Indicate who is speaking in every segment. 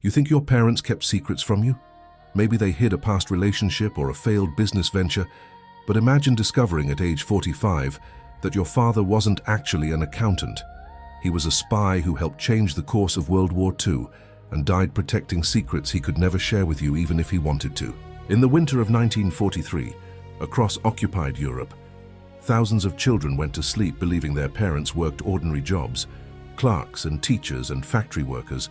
Speaker 1: You think your parents kept secrets from you? Maybe they hid a past relationship or a failed business venture, but imagine discovering at age 45 that your father wasn't actually an accountant. He was a spy who helped change the course of World War II and died protecting secrets he could never share with you even if he wanted to. In the winter of 1943, across occupied Europe, thousands of children went to sleep believing their parents worked ordinary jobs, clerks and teachers and factory workers,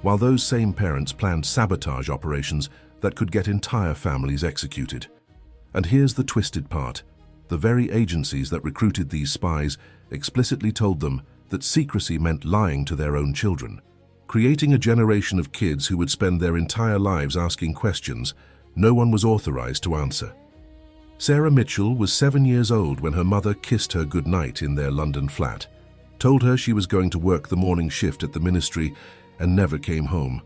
Speaker 1: while those same parents planned sabotage operations that could get entire families executed. And here's the twisted part. The very agencies that recruited these spies explicitly told them that secrecy meant lying to their own children, creating a generation of kids who would spend their entire lives asking questions no one was authorized to answer. Sarah Mitchell was 7 years old when her mother kissed her goodnight in their London flat, told her she was going to work the morning shift at the ministry and never came home.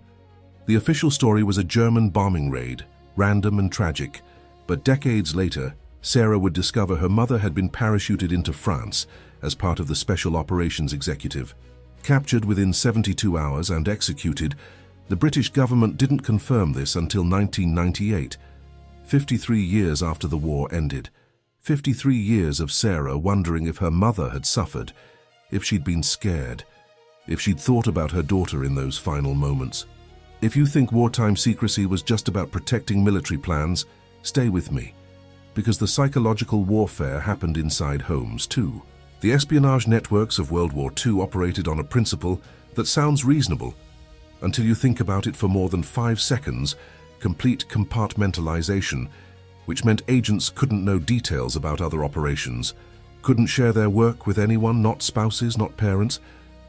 Speaker 1: The official story was a German bombing raid, random and tragic, but decades later, Sarah would discover her mother had been parachuted into France as part of the Special Operations Executive. Captured within 72 hours and executed, the British government didn't confirm this until 1998, 53 years after the war ended. 53 years of Sarah wondering if her mother had suffered, if she'd been scared, if she'd thought about her daughter in those final moments. If you think wartime secrecy was just about protecting military plans, stay with me, because the psychological warfare happened inside homes too. The espionage networks of World War II operated on a principle that sounds reasonable until you think about it for more than 5 seconds. Complete compartmentalization, which meant agents couldn't know details about other operations, couldn't share their work with anyone, not spouses, not parents,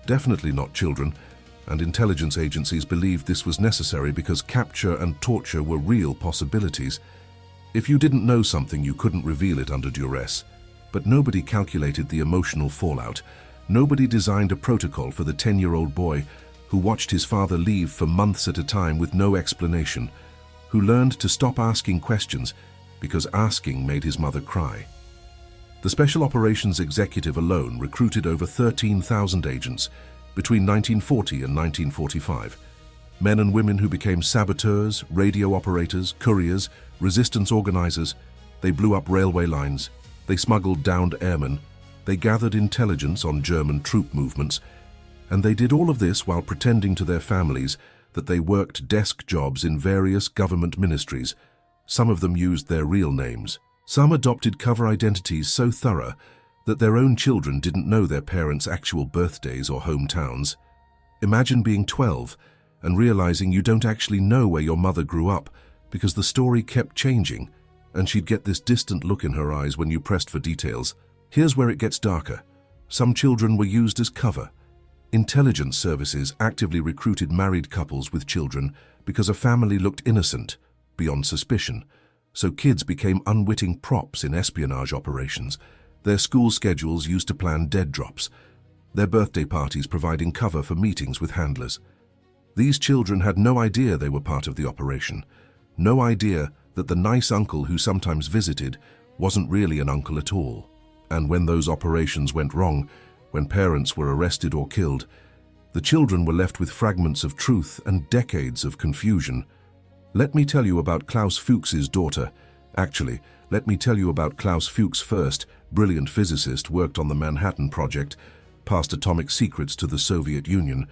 Speaker 1: definitely not children, and intelligence agencies believed this was necessary because capture and torture were real possibilities. If you didn't know something, you couldn't reveal it under duress. But nobody calculated the emotional fallout. Nobody designed a protocol for the 10-year-old boy who watched his father leave for months at a time with no explanation, who learned to stop asking questions because asking made his mother cry. The Special Operations Executive alone recruited over 13,000 agents between 1940 and 1945. Men and women who became saboteurs, radio operators, couriers, resistance organizers. They blew up railway lines. They smuggled downed airmen. They gathered intelligence on German troop movements. And they did all of this while pretending to their families that they worked desk jobs in various government ministries. Some of them used their real names. Some adopted cover identities so thorough that their own children didn't know their parents' actual birthdays or hometowns. Imagine being 12 and realizing you don't actually know where your mother grew up because the story kept changing, and she'd get this distant look in her eyes when you pressed for details. Here's where it gets darker. Some children were used as cover. Intelligence services actively recruited married couples with children because a family looked innocent, beyond suspicion. So kids became unwitting props in espionage operations. Their school schedules used to plan dead drops. Their birthday parties providing cover for meetings with handlers. These children had no idea they were part of the operation. No idea that the nice uncle who sometimes visited wasn't really an uncle at all. And when those operations went wrong, when parents were arrested or killed, the children were left with fragments of truth and decades of confusion. Let me tell you about Klaus Fuchs's daughter. Actually, let me tell you about Klaus Fuchs first. Brilliant physicist, worked on the Manhattan Project, passed atomic secrets to the Soviet Union,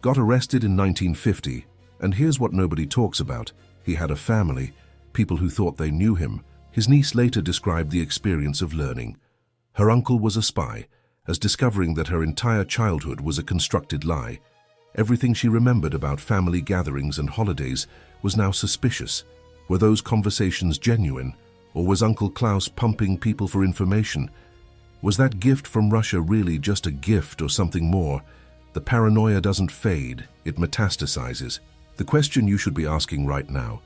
Speaker 1: got arrested in 1950, and here's what nobody talks about. He had a family, people who thought they knew him. His niece later described the experience of learning. Her uncle was a spy, as discovering that her entire childhood was a constructed lie. Everything she remembered about family gatherings and holidays was now suspicious. Were those conversations genuine, or was Uncle Klaus pumping people for information? Was that gift from Russia really just a gift or something more? The paranoia doesn't fade, it metastasizes. The question you should be asking right now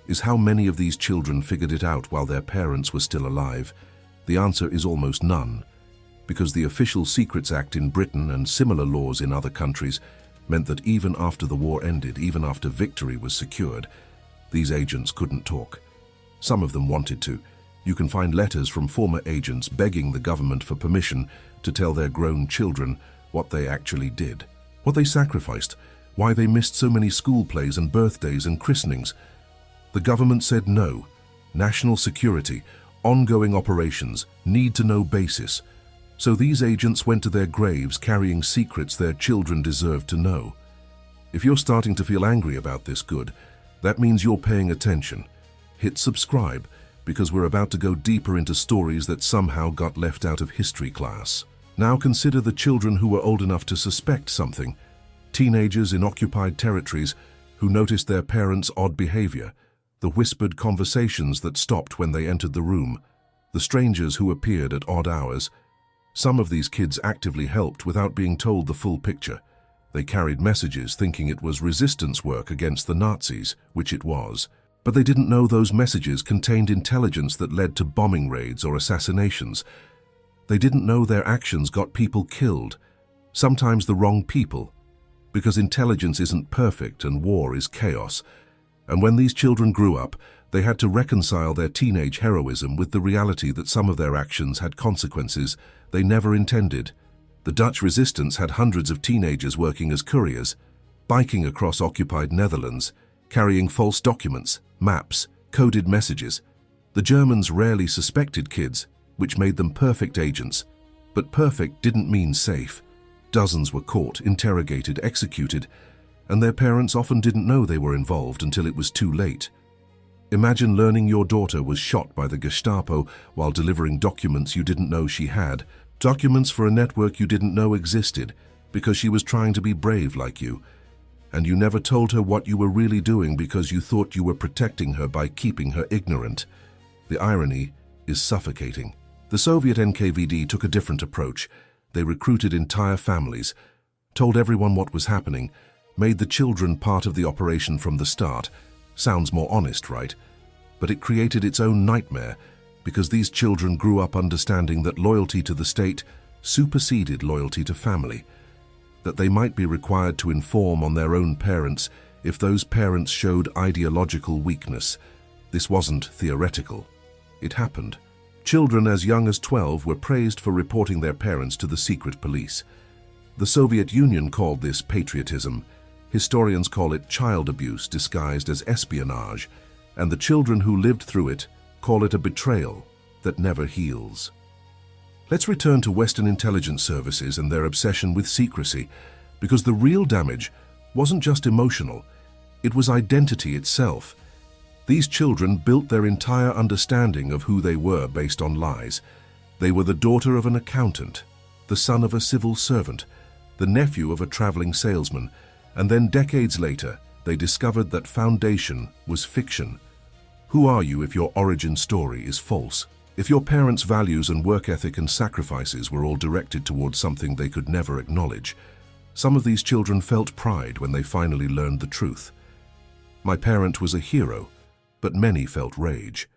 Speaker 1: is how many of these children figured it out while their parents were still alive? The answer is almost none, because the Official Secrets Act in Britain and similar laws in other countries meant that even after the war ended, even after victory was secured, these agents couldn't talk. Some of them wanted to. You can find letters from former agents begging the government for permission to tell their grown children what they actually did, what they sacrificed, why they missed so many school plays and birthdays and christenings. The government said no. National security, ongoing operations, need-to-know basis. So these agents went to their graves carrying secrets their children deserved to know. If you're starting to feel angry about this, good. That means you're paying attention. Hit subscribe, because we're about to go deeper into stories that somehow got left out of history class. Now consider the children who were old enough to suspect something. Teenagers in occupied territories who noticed their parents' odd behavior, the whispered conversations that stopped when they entered the room, the strangers who appeared at odd hours. Some of these kids actively helped without being told the full picture. They carried messages thinking it was resistance work against the Nazis, which it was. But they didn't know those messages contained intelligence that led to bombing raids or assassinations. They didn't know their actions got people killed, sometimes the wrong people, because intelligence isn't perfect and war is chaos. And when these children grew up, they had to reconcile their teenage heroism with the reality that some of their actions had consequences they never intended. The Dutch resistance had hundreds of teenagers working as couriers, biking across occupied Netherlands, carrying false documents, maps, coded messages. The Germans rarely suspected kids, which made them perfect agents. But perfect didn't mean safe. Dozens were caught, interrogated, executed, and their parents often didn't know they were involved until it was too late. Imagine learning your daughter was shot by the Gestapo while delivering documents you didn't know she had, documents for a network you didn't know existed, because she was trying to be brave like you. And you never told her what you were really doing because you thought you were protecting her by keeping her ignorant. The irony is suffocating. The Soviet NKVD took a different approach. They recruited entire families, told everyone what was happening, made the children part of the operation from the start. Sounds more honest, right? But it created its own nightmare, because these children grew up understanding that loyalty to the state superseded loyalty to family, that they might be required to inform on their own parents if those parents showed ideological weakness. This wasn't theoretical. It happened. Children as young as 12 were praised for reporting their parents to the secret police. The Soviet Union called this patriotism. Historians call it child abuse disguised as espionage, and the children who lived through it call it a betrayal that never heals. Let's return to Western intelligence services and their obsession with secrecy, because the real damage wasn't just emotional, it was identity itself. These children built their entire understanding of who they were based on lies. They were the daughter of an accountant, the son of a civil servant, the nephew of a traveling salesman, and then decades later, they discovered that foundation was fiction. Who are you if your origin story is false? If your parents' values and work ethic and sacrifices were all directed towards something they could never acknowledge? Some of these children felt pride when they finally learned the truth. My parent was a hero, but many felt rage.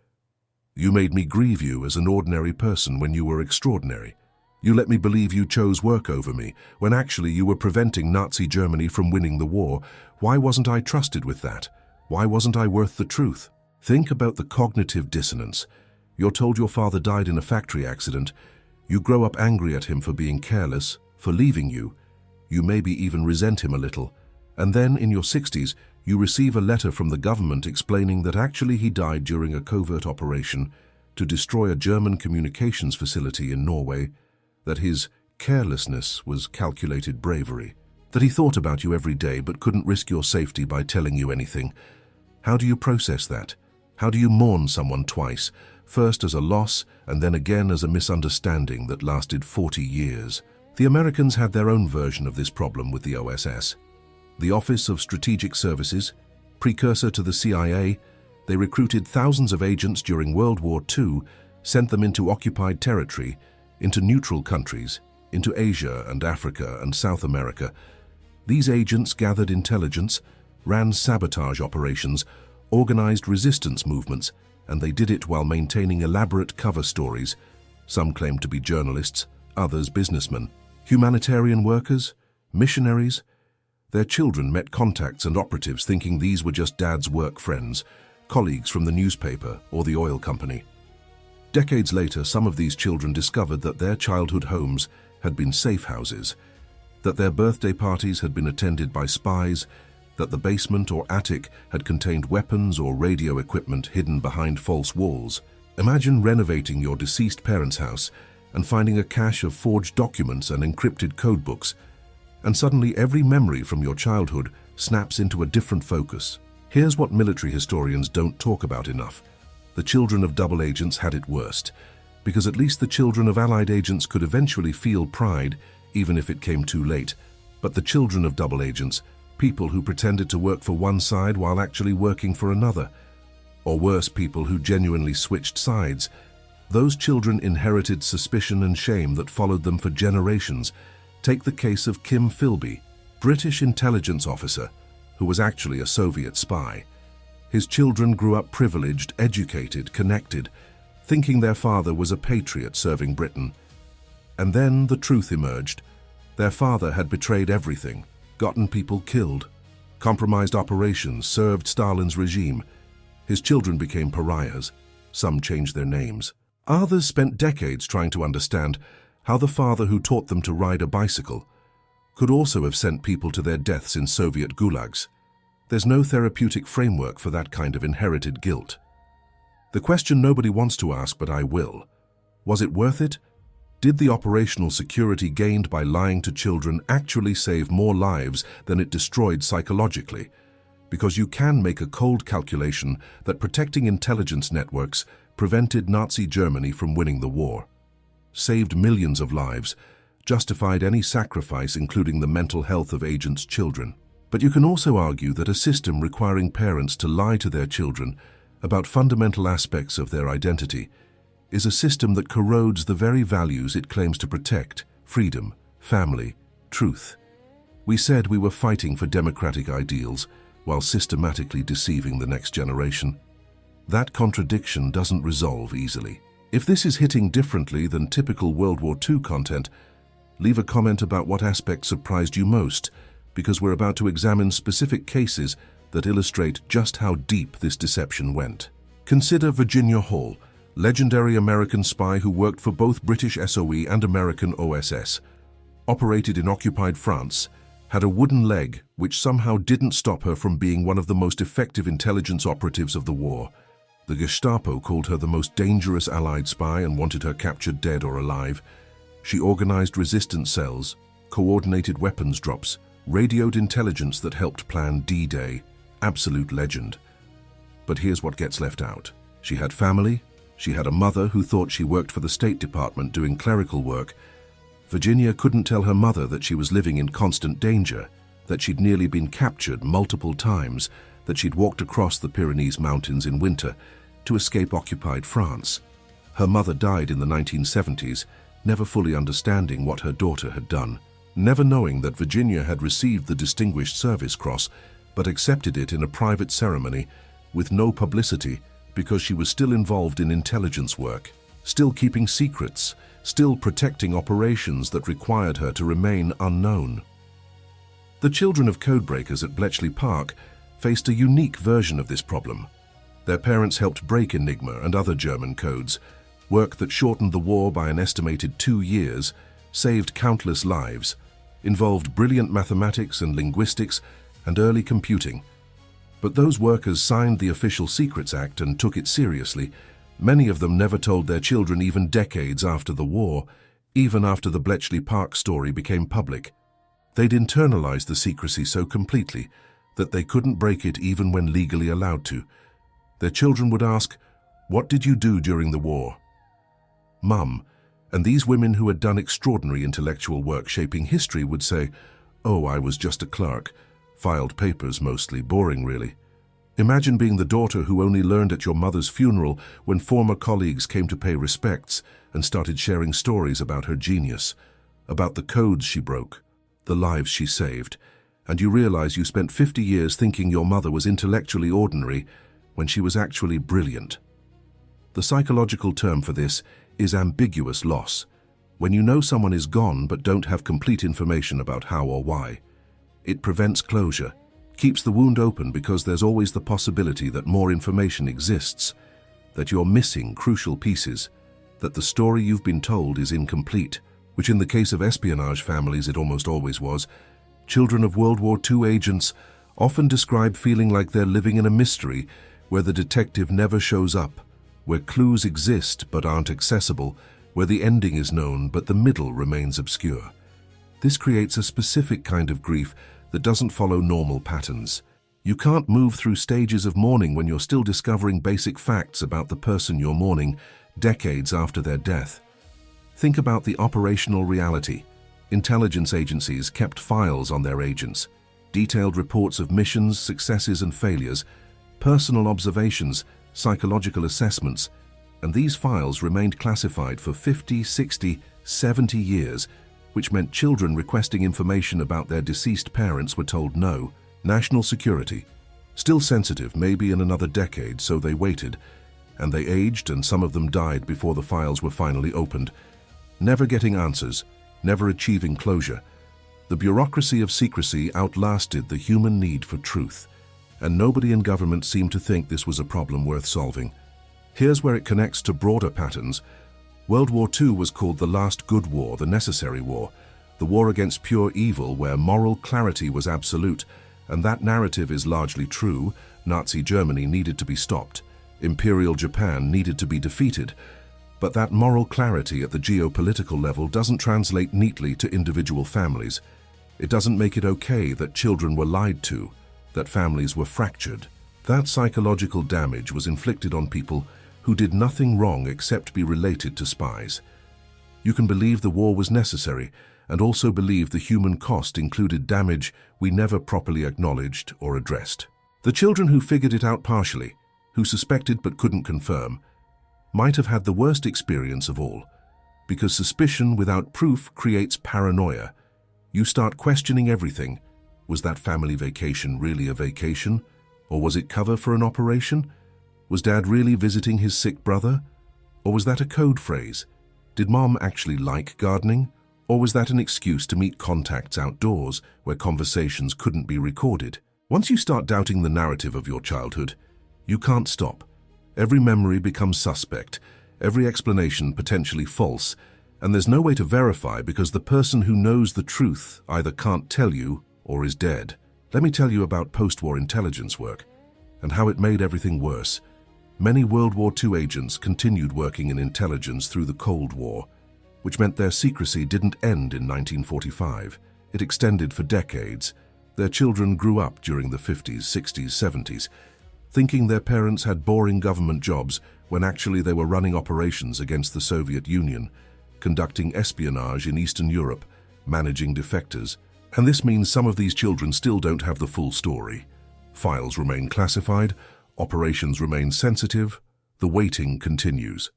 Speaker 1: You made me grieve you as an ordinary person when you were extraordinary. You let me believe you chose work over me, when actually you were preventing Nazi Germany from winning the war. Why wasn't I trusted with that? Why wasn't I worth the truth? Think about the cognitive dissonance. You're told your father died in a factory accident. You grow up angry at him for being careless, for leaving you. You maybe even resent him a little. And then, in your 60s, you receive a letter from the government explaining that actually he died during a covert operation to destroy a German communications facility in Norway, that his carelessness was calculated bravery, that he thought about you every day but couldn't risk your safety by telling you anything. How do you process that? How do you mourn someone twice, first as a loss and then again as a misunderstanding that lasted 40 years? The Americans had their own version of this problem with the OSS. The Office of Strategic Services, precursor to the CIA, they recruited thousands of agents during World War II, sent them into occupied territory, into neutral countries, into Asia and Africa and South America. These agents gathered intelligence, ran sabotage operations, organized resistance movements, and they did it while maintaining elaborate cover stories. Some claimed to be journalists, others businessmen, humanitarian workers, missionaries. Their children met contacts and operatives thinking these were just dad's work friends, colleagues from the newspaper or the oil company. Decades later, some of these children discovered that their childhood homes had been safe houses. that their birthday parties had been attended by spies, that the basement or attic had contained weapons or radio equipment hidden behind false walls. Imagine renovating your deceased parents' house and finding a cache of forged documents and encrypted codebooks, and suddenly every memory from your childhood snaps into a different focus. Here's what military historians don't talk about enough. The children of double agents had it worst, because at least the children of Allied agents could eventually feel pride, even if it came too late. But the children of double agents, people who pretended to work for one side while actually working for another, or worse, people who genuinely switched sides, those children inherited suspicion and shame that followed them for generations. Take the case of Kim Philby, British intelligence officer, who was actually a Soviet spy. His children grew up privileged, educated, connected, thinking their father was a patriot serving Britain. And then the truth emerged. Their father had betrayed everything, gotten people killed, compromised operations, served Stalin's regime. His children became pariahs. Some changed their names. Others spent decades trying to understand how the father who taught them to ride a bicycle could also have sent people to their deaths in Soviet gulags. There's no therapeutic framework for that kind of inherited guilt. The question nobody wants to ask, but I will. Was it worth it? Did the operational security gained by lying to children actually save more lives than it destroyed psychologically? Because you can make a cold calculation that protecting intelligence networks prevented Nazi Germany from winning the war, saved millions of lives, justified any sacrifice, including the mental health of agents' children. But you can also argue that a system requiring parents to lie to their children about fundamental aspects of their identity is a system that corrodes the very values it claims to protect: freedom, family, truth. We said we were fighting for democratic ideals while systematically deceiving the next generation. That contradiction doesn't resolve easily. If this is hitting differently than typical World War II content, leave a comment about what aspect surprised you most, because we're about to examine specific cases that illustrate just how deep this deception went. Consider Virginia Hall, legendary American spy who worked for both British SOE and American OSS, operated in occupied France, had a wooden leg which somehow didn't stop her from being one of the most effective intelligence operatives of the war. The Gestapo called her the most dangerous Allied spy and wanted her captured dead or alive. She organized resistance cells, coordinated weapons drops, radioed intelligence that helped plan D-Day. Absolute legend. But here's what gets left out. She had family. She had a mother who thought she worked for the State Department doing clerical work. Virginia couldn't tell her mother that she was living in constant danger, that she'd nearly been captured multiple times, that she'd walked across the Pyrenees Mountains in winter to escape occupied France. Her mother died in the 1970s, never fully understanding what her daughter had done, never knowing that Virginia had received the Distinguished Service Cross, but accepted it in a private ceremony with no publicity because she was still involved in intelligence work, still keeping secrets, still protecting operations that required her to remain unknown. The children of codebreakers at Bletchley Park faced a unique version of this problem. Their parents helped break Enigma and other German codes, work that shortened the war by an estimated 2 years, saved countless lives, involved brilliant mathematics and linguistics and early computing. But those workers signed the Official Secrets Act and took it seriously. Many of them never told their children even decades after the war, even after the Bletchley Park story became public. They'd internalized the secrecy so completely that they couldn't break it even when legally allowed to. Their children would ask, "What did you do during the war?" "Mum," and these women who had done extraordinary intellectual work shaping history would say, "Oh, I was just a clerk. Filed papers mostly, boring really." Imagine being the daughter who only learned at your mother's funeral when former colleagues came to pay respects and started sharing stories about her genius, about the codes she broke, the lives she saved, and you realize you spent 50 years thinking your mother was intellectually ordinary when she was actually brilliant. The psychological term for this is ambiguous loss, when you know someone is gone but don't have complete information about how or why. It prevents closure, keeps the wound open because there's always the possibility that more information exists, that you're missing crucial pieces, that the story you've been told is incomplete which in the case of espionage families it almost always was. Children of World War II agents often describe feeling like they're living in a mystery where the detective never shows up, where clues exist but aren't accessible, where the ending is known but the middle remains obscure. This creates a specific kind of grief that doesn't follow normal patterns. You can't move through stages of mourning when you're still discovering basic facts about the person you're mourning decades after their death. Think about the operational reality. Intelligence agencies kept files on their agents, detailed reports of missions, successes and failures, personal observations, psychological assessments, and these files remained classified for 50, 60, 70 years, which meant children requesting information about their deceased parents were told no. National security. Still sensitive, maybe in another decade, so they waited, and they aged and some of them died before the files were finally opened, never getting answers, never achieving closure. The bureaucracy of secrecy outlasted the human need for truth, and nobody in government seemed to think this was a problem worth solving. Here's where it connects to broader patterns. World War II was called the last good war, the necessary war, the war against pure evil where moral clarity was absolute, and that narrative is largely true. Nazi Germany needed to be stopped. Imperial Japan needed to be defeated. But that moral clarity at the geopolitical level doesn't translate neatly to individual families. It doesn't make it okay that children were lied to, that families were fractured. That psychological damage was inflicted on people who did nothing wrong except be related to spies. You can believe the war was necessary and also believe the human cost included damage we never properly acknowledged or addressed. The children who figured it out partially, who suspected but couldn't confirm, might have had the worst experience of all, because suspicion without proof creates paranoia. You start questioning everything. Was that family vacation really a vacation? Or was it cover for an operation? Was Dad really visiting his sick brother? Or was that a code phrase? Did Mom actually like gardening? Or was that an excuse to meet contacts outdoors where conversations couldn't be recorded? Once you start doubting the narrative of your childhood, you can't stop. Every memory becomes suspect, every explanation potentially false, and there's no way to verify because the person who knows the truth either can't tell you or is dead. Let me tell you about post-war intelligence work and how it made everything worse. Many World War II agents continued working in intelligence through the Cold War, which meant their secrecy didn't end in 1945. It extended for decades. Their children grew up during the 50s, 60s, 70s, thinking their parents had boring government jobs when actually they were running operations against the Soviet Union, conducting espionage in Eastern Europe, managing defectors. And this means some of these children still don't have the full story. Files remain classified, operations remain sensitive, the waiting continues.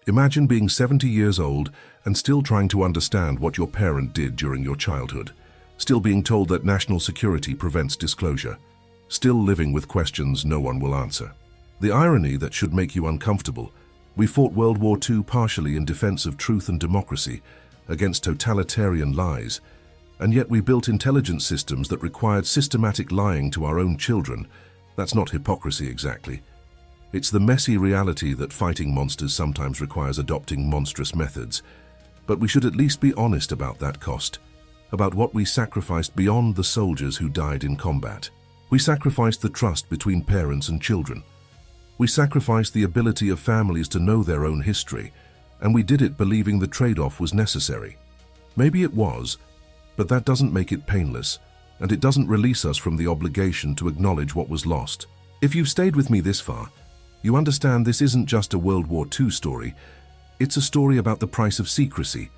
Speaker 1: Imagine being 70 years old and still trying to understand what your parent did during your childhood, still being told that national security prevents disclosure, still living with questions no one will answer. The irony that should make you uncomfortable: we fought World War II partially in defense of truth and democracy, against totalitarian lies, and yet we built intelligence systems that required systematic lying to our own children. That's not hypocrisy exactly. It's the messy reality that fighting monsters sometimes requires adopting monstrous methods. But we should at least be honest about that cost, about what we sacrificed beyond the soldiers who died in combat. We sacrificed the trust between parents and children. We sacrificed the ability of families to know their own history, and we did it believing the trade-off was necessary. Maybe it was, but that doesn't make it painless, and it doesn't release us from the obligation to acknowledge what was lost. If you've stayed with me this far, you understand this isn't just a World War II story. It's a story about the price of secrecy,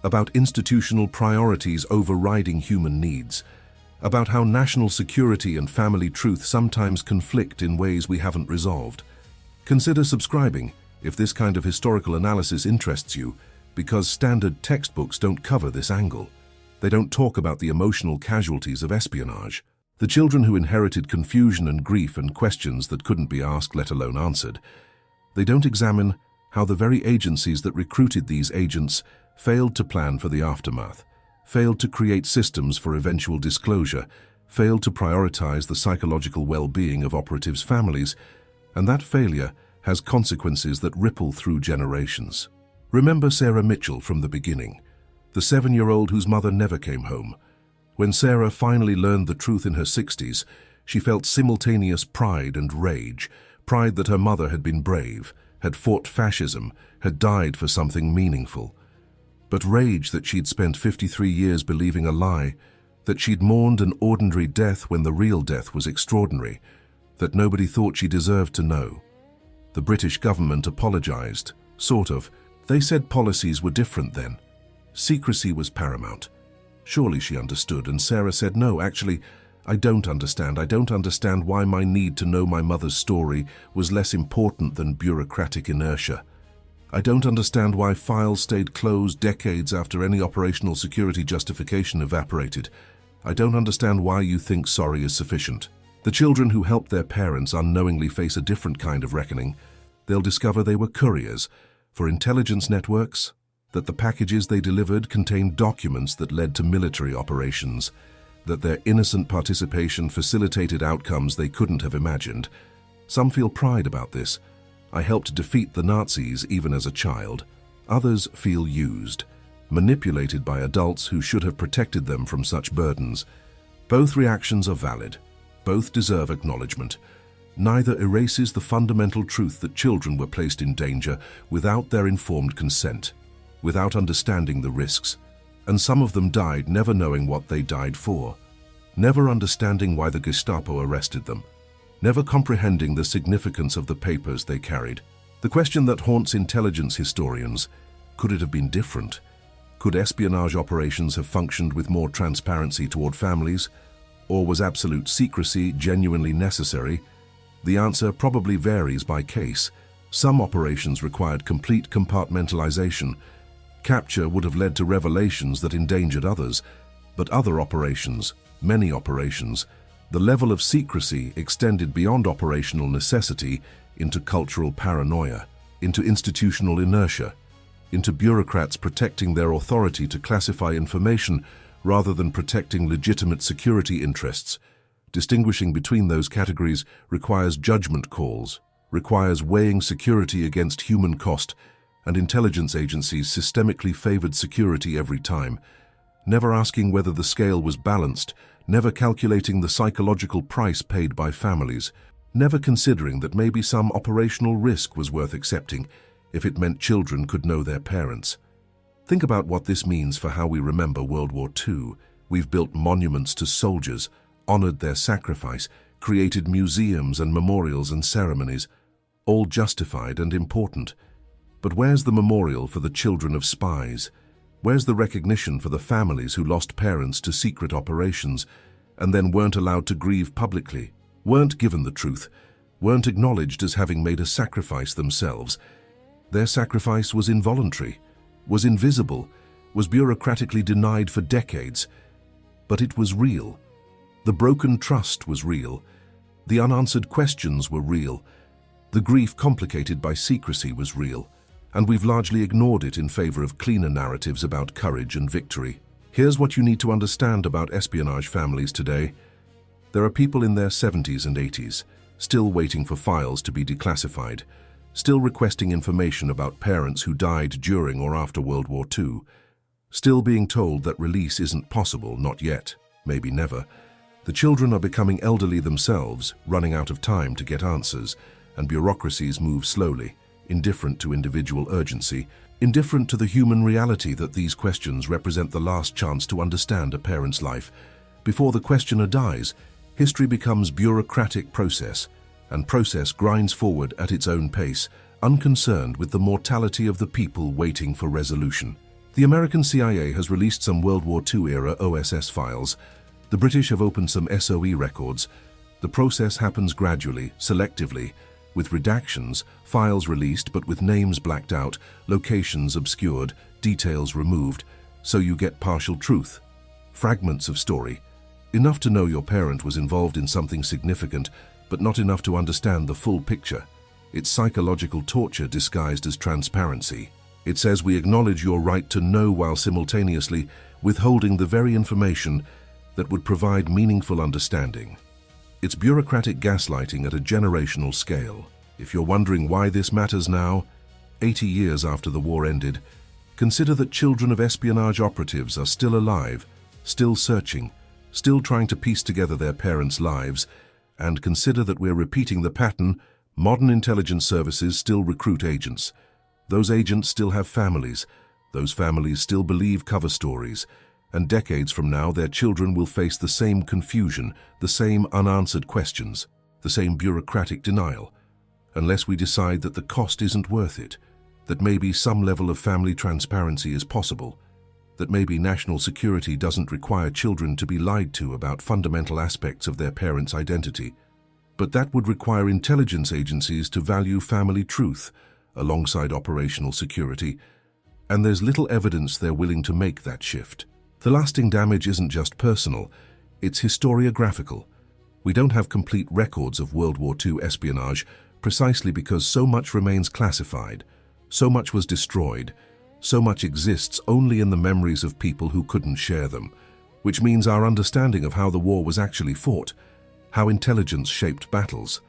Speaker 1: about institutional priorities overriding human needs, about how national security and family truth sometimes conflict in ways we haven't resolved. Consider subscribing if this kind of historical analysis interests you, because standard textbooks don't cover this angle. They don't talk about the emotional casualties of espionage, the children who inherited confusion and grief and questions that couldn't be asked, let alone answered. They don't examine how the very agencies that recruited these agents failed to plan for the aftermath, failed to create systems for eventual disclosure, failed to prioritize the psychological well-being of operatives' families, and that failure has consequences that ripple through generations. Remember Sarah Mitchell from the beginning. the 7-year-old whose mother never came home. When Sarah finally learned the truth in her 60s, she felt simultaneous pride and rage, pride that her mother had been brave, had fought fascism, had died for something meaningful. But rage that she'd spent 53 years believing a lie, that she'd mourned an ordinary death when the real death was extraordinary, that nobody thought she deserved to know. The British government apologized, sort of. They said policies were different then. Secrecy was paramount. Surely she understood, and Sarah said, "No, actually, I don't understand. I don't understand why my need to know my mother's story was less important than bureaucratic inertia. I don't understand why files stayed closed decades after any operational security justification evaporated. I don't understand why you think sorry is sufficient." The children who helped their parents unknowingly face a different kind of reckoning. They'll discover they were couriers for intelligence networks, that the packages they delivered contained documents that led to military operations, that their innocent participation facilitated outcomes they couldn't have imagined. Some feel pride about this. I helped defeat the Nazis even as a child. Others feel used, manipulated by adults who should have protected them from such burdens. Both reactions are valid. Both deserve acknowledgement. Neither erases the fundamental truth that children were placed in danger without their informed consent, without understanding the risks, and some of them died never knowing what they died for, never understanding why the Gestapo arrested them, never comprehending the significance of the papers they carried. The question that haunts intelligence historians: could it have been different? Could espionage operations have functioned with more transparency toward families? Or was absolute secrecy genuinely necessary? The answer probably varies by case. Some operations required complete compartmentalization. Capture would have led to revelations that endangered others. But other operations, many operations, the level of secrecy extended beyond operational necessity into cultural paranoia, into institutional inertia, into bureaucrats protecting their authority to classify information rather than protecting legitimate security interests. Distinguishing between those categories requires judgment calls, requires weighing security against human cost, and intelligence agencies systemically favored security every time, never asking whether the scale was balanced, never calculating the psychological price paid by families, never considering that maybe some operational risk was worth accepting if it meant children could know their parents. Think about what this means for how we remember World War II. We've built monuments to soldiers, honored their sacrifice, created museums and memorials and ceremonies, all justified and important. But where's the memorial for the children of spies? Where's the recognition for the families who lost parents to secret operations and then weren't allowed to grieve publicly, weren't given the truth, weren't acknowledged as having made a sacrifice themselves? Their sacrifice was involuntary, was invisible, was bureaucratically denied for decades. But it was real. The broken trust was real. The unanswered questions were real. The grief complicated by secrecy was real. And we've largely ignored it in favor of cleaner narratives about courage and victory. Here's what you need to understand about espionage families today. There are people in their 70s and 80s, still waiting for files to be declassified, still requesting information about parents who died during or after World War II, still being told that release isn't possible, not yet, maybe never. The children are becoming elderly themselves, running out of time to get answers, and bureaucracies move slowly, indifferent to individual urgency, indifferent to the human reality that these questions represent the last chance to understand a parent's life. Before the questioner dies, history becomes bureaucratic process, and process grinds forward at its own pace, unconcerned with the mortality of the people waiting for resolution. The American CIA has released some World War II-era OSS files. The British have opened some SOE records. The process happens gradually, selectively, with redactions, files released but with names blacked out, locations obscured, details removed, so you get partial truth, fragments of story. Enough to know your parent was involved in something significant, but not enough to understand the full picture. It's psychological torture disguised as transparency. It says we acknowledge your right to know while simultaneously withholding the very information that would provide meaningful understanding. It's bureaucratic gaslighting at a generational scale. If you're wondering why this matters now, 80 years after the war ended, Consider that children of espionage operatives are still alive, still searching, still trying to piece together their parents' lives, and consider that we're repeating the pattern. Modern intelligence services still recruit agents. Those agents still have families. Those families still believe cover stories. And decades from now, their children will face the same confusion, the same unanswered questions, the same bureaucratic denial, unless we decide that the cost isn't worth it, that maybe some level of family transparency is possible, that maybe national security doesn't require children to be lied to about fundamental aspects of their parents' identity, but that would require intelligence agencies to value family truth alongside operational security, and there's little evidence they're willing to make that shift. The lasting damage isn't just personal, it's historiographical. We don't have complete records of World War II espionage precisely because so much remains classified, so much was destroyed, so much exists only in the memories of people who couldn't share them, which means our understanding of how the war was actually fought, how intelligence shaped battles,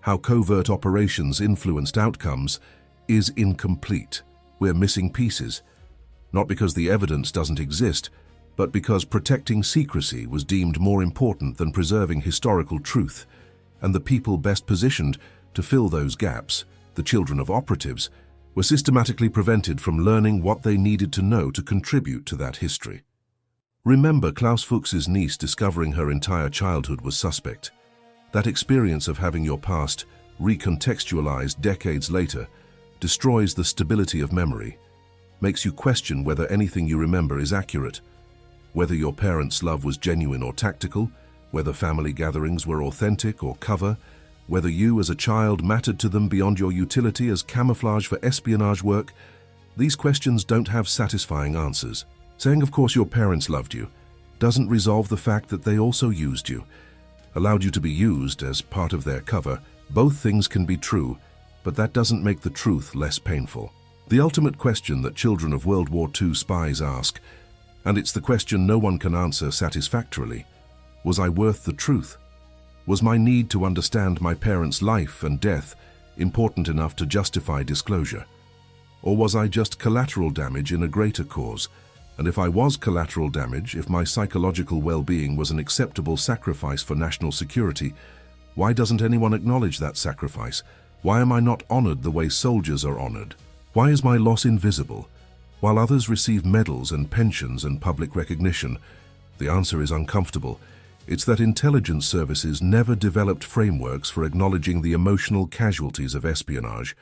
Speaker 1: how covert operations influenced outcomes, is incomplete. We're missing pieces, not because the evidence doesn't exist, but because protecting secrecy was deemed more important than preserving historical truth, and the people best positioned to fill those gaps, the children of operatives, were systematically prevented from learning what they needed to know to contribute to that history. Remember Klaus Fuchs's niece discovering her entire childhood was suspect. That experience of having your past recontextualized decades later destroys the stability of memory, makes you question whether anything you remember is accurate, whether your parents' love was genuine or tactical, whether family gatherings were authentic or cover, whether you as a child mattered to them beyond your utility as camouflage for espionage work. These questions don't have satisfying answers. Saying, of course, your parents loved you doesn't resolve the fact that they also used you, allowed you to be used as part of their cover. Both things can be true, but that doesn't make the truth less painful. The ultimate question that children of World War II spies ask, and it's the question no one can answer satisfactorily: was I worth the truth? Was my need to understand my parents' life and death important enough to justify disclosure? Or was I just collateral damage in a greater cause? And if I was collateral damage, if my psychological well-being was an acceptable sacrifice for national security, why doesn't anyone acknowledge that sacrifice? Why am I not honored the way soldiers are honored? Why is my loss invisible, while others receive medals and pensions and public recognition? The answer is uncomfortable. It's that intelligence services never developed frameworks for acknowledging the emotional casualties of espionage,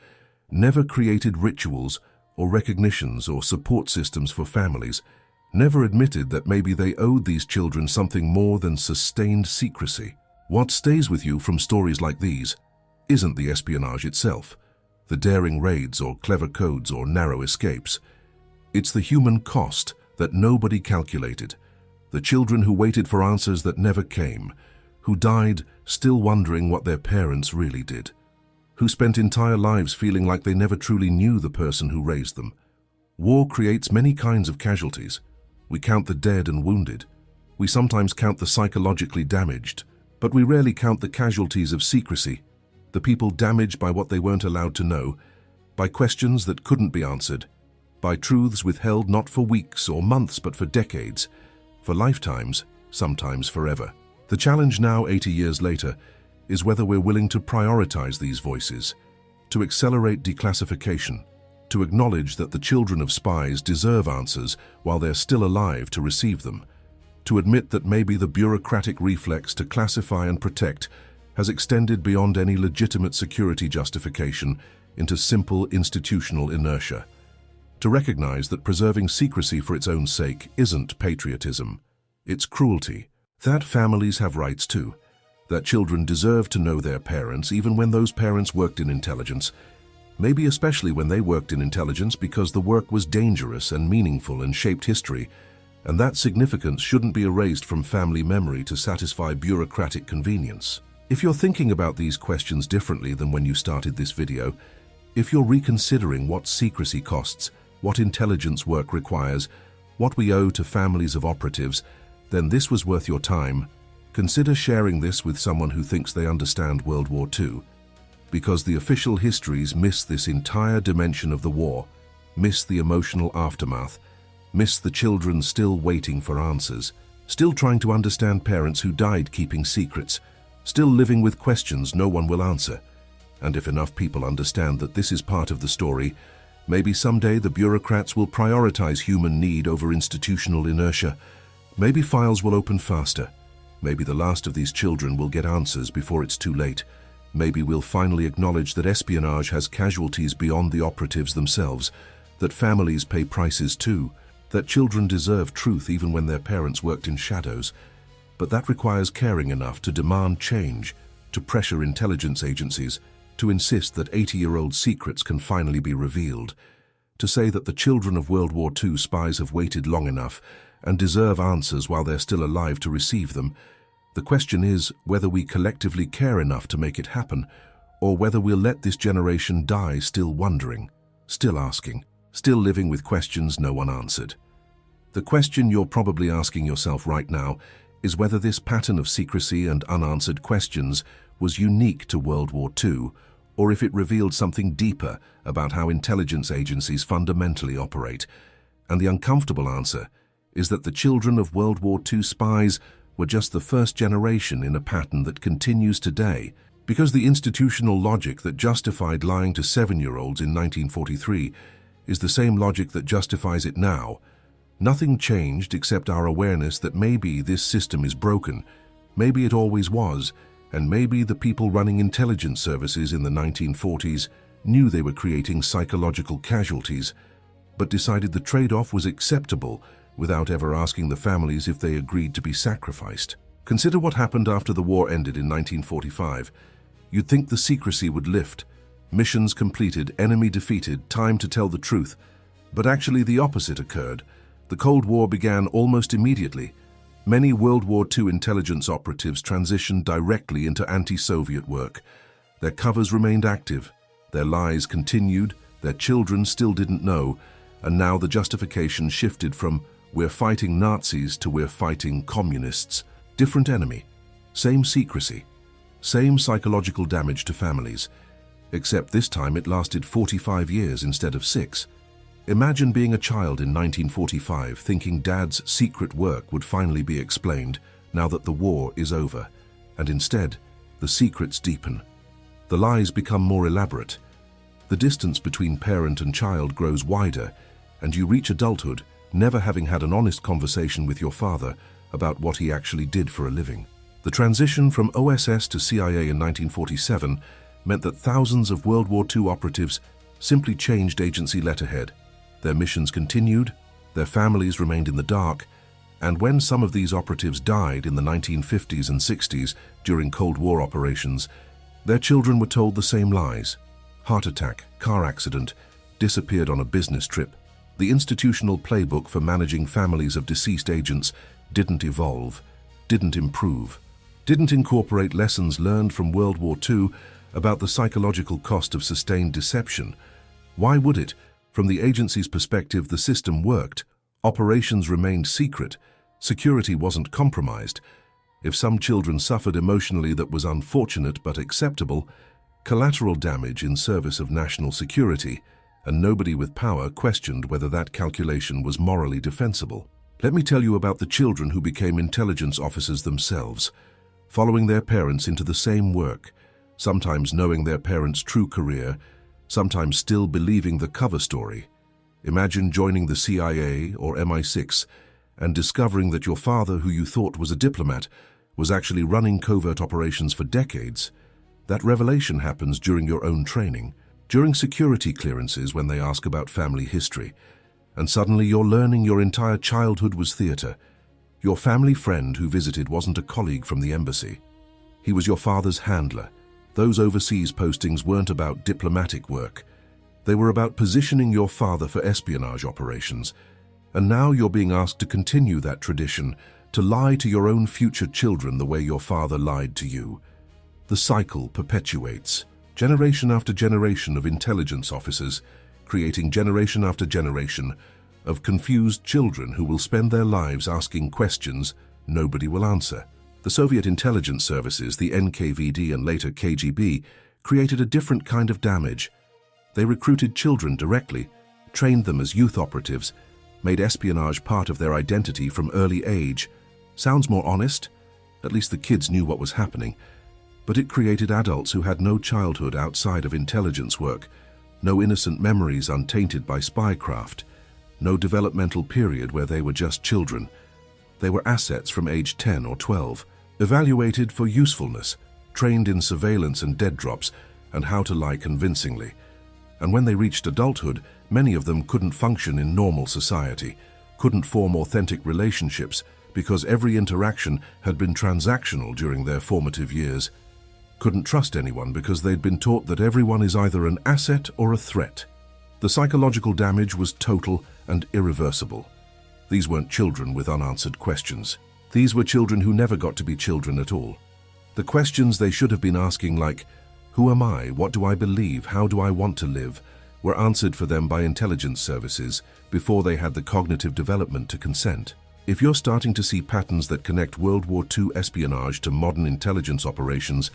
Speaker 1: never created rituals or recognitions or support systems for families, never admitted that maybe they owed these children something more than sustained secrecy. What stays with you from stories like these isn't the espionage itself, the daring raids or clever codes or narrow escapes. It's the human cost that nobody calculated, the children who waited for answers that never came, who died still wondering what their parents really did, who spent entire lives feeling like they never truly knew the person who raised them. War creates many kinds of casualties. We count the dead and wounded. We sometimes count the psychologically damaged, but we rarely count the casualties of secrecy, the people damaged by what they weren't allowed to know, by questions that couldn't be answered, by truths withheld not for weeks or months but for decades, for lifetimes, sometimes forever. The challenge now, 80 years later, is whether we're willing to prioritize these voices, to accelerate declassification, to acknowledge that the children of spies deserve answers while they're still alive to receive them, to admit that maybe the bureaucratic reflex to classify and protect has extended beyond any legitimate security justification into simple institutional inertia, to recognize that preserving secrecy for its own sake isn't patriotism, it's cruelty, that families have rights too, that children deserve to know their parents even when those parents worked in intelligence, maybe especially when they worked in intelligence because the work was dangerous and meaningful and shaped history, and that significance shouldn't be erased from family memory to satisfy bureaucratic convenience. If you're thinking about these questions differently than when you started this video, if you're reconsidering what secrecy costs, what intelligence work requires, what we owe to families of operatives, then this was worth your time. Consider sharing this with someone who thinks they understand World War II, because the official histories miss this entire dimension of the war, miss the emotional aftermath, miss the children still waiting for answers, still trying to understand parents who died keeping secrets, still living with questions no one will answer. And if enough people understand that this is part of the story, maybe someday the bureaucrats will prioritize human need over institutional inertia. Maybe files will open faster. Maybe the last of these children will get answers before it's too late. Maybe we'll finally acknowledge that espionage has casualties beyond the operatives themselves, that families pay prices too, that children deserve truth even when their parents worked in shadows. But that requires caring enough to demand change, to pressure intelligence agencies, to insist that 80-year-old secrets can finally be revealed, to say that the children of World War II spies have waited long enough and deserve answers while they're still alive to receive them. The question is whether we collectively care enough to make it happen, or whether we'll let this generation die still wondering, still asking, still living with questions no one answered. The question you're probably asking yourself right now is whether this pattern of secrecy and unanswered questions was unique to World War II, or if it revealed something deeper about how intelligence agencies fundamentally operate. And the uncomfortable answer is that the children of World War II spies were just the first generation in a pattern that continues today, because the institutional logic that justified lying to 7-year-olds in 1943 is the same logic that justifies it now. Nothing changed except our awareness that maybe this system is broken, maybe it always was, and maybe the people running intelligence services in the 1940s knew they were creating psychological casualties, but decided the trade-off was acceptable without ever asking the families if they agreed to be sacrificed. Consider what happened after the war ended in 1945. You'd think the secrecy would lift. Missions completed, enemy defeated, time to tell the truth. But actually the opposite occurred. The Cold War began almost immediately. Many World War II intelligence operatives transitioned directly into anti-Soviet work. Their covers remained active. Their lies continued. Their children still didn't know. And now the justification shifted from "we're fighting Nazis" to "we're fighting communists." Different enemy, same secrecy, same psychological damage to families, except this time it lasted 45 years instead of 6. Imagine being a child in 1945 thinking Dad's secret work would finally be explained now that the war is over, and instead, the secrets deepen. The lies become more elaborate. The distance between parent and child grows wider, and you reach adulthood never having had an honest conversation with your father about what he actually did for a living. The transition from OSS to CIA in 1947 meant that thousands of World War II operatives simply changed agency letterhead. Their missions continued, their families remained in the dark, and when some of these operatives died in the 1950s and 60s during Cold War operations, their children were told the same lies. Heart attack, car accident, disappeared on a business trip. The institutional playbook for managing families of deceased agents didn't evolve, didn't improve, didn't incorporate lessons learned from World War II about the psychological cost of sustained deception. Why would it? From the agency's perspective, the system worked. Operations remained secret. Security wasn't compromised. If some children suffered emotionally, that was unfortunate but acceptable. Collateral damage in service of national security, and nobody with power questioned whether that calculation was morally defensible. Let me tell you about the children who became intelligence officers themselves, following their parents into the same work, sometimes knowing their parents' true career, sometimes still believing the cover story. Imagine joining the CIA or MI6 and discovering that your father, who you thought was a diplomat, was actually running covert operations for decades. That revelation happens during your own training, during security clearances when they ask about family history, and suddenly you're learning your entire childhood was theater. Your family friend who visited wasn't a colleague from the embassy. He was your father's handler. Those overseas postings weren't about diplomatic work. They were about positioning your father for espionage operations. And now you're being asked to continue that tradition, to lie to your own future children the way your father lied to you. The cycle perpetuates. Generation after generation of intelligence officers, creating generation after generation of confused children who will spend their lives asking questions nobody will answer. The Soviet intelligence services, the NKVD and later KGB, created a different kind of damage. They recruited children directly, trained them as youth operatives, made espionage part of their identity from early age. Sounds more honest? At least the kids knew what was happening. But it created adults who had no childhood outside of intelligence work, no innocent memories untainted by spycraft, no developmental period where they were just children. They were assets from age 10 or 12, evaluated for usefulness, trained in surveillance and dead drops, and how to lie convincingly. And when they reached adulthood, many of them couldn't function in normal society, couldn't form authentic relationships because every interaction had been transactional during their formative years, couldn't trust anyone because they'd been taught that everyone is either an asset or a threat. The psychological damage was total and irreversible. These weren't children with unanswered questions. These were children who never got to be children at all. The questions they should have been asking, like, who am I? What do I believe? How do I want to live? Were answered for them by intelligence services before they had the cognitive development to consent. If you're starting to see patterns that connect World War II espionage to modern intelligence operations,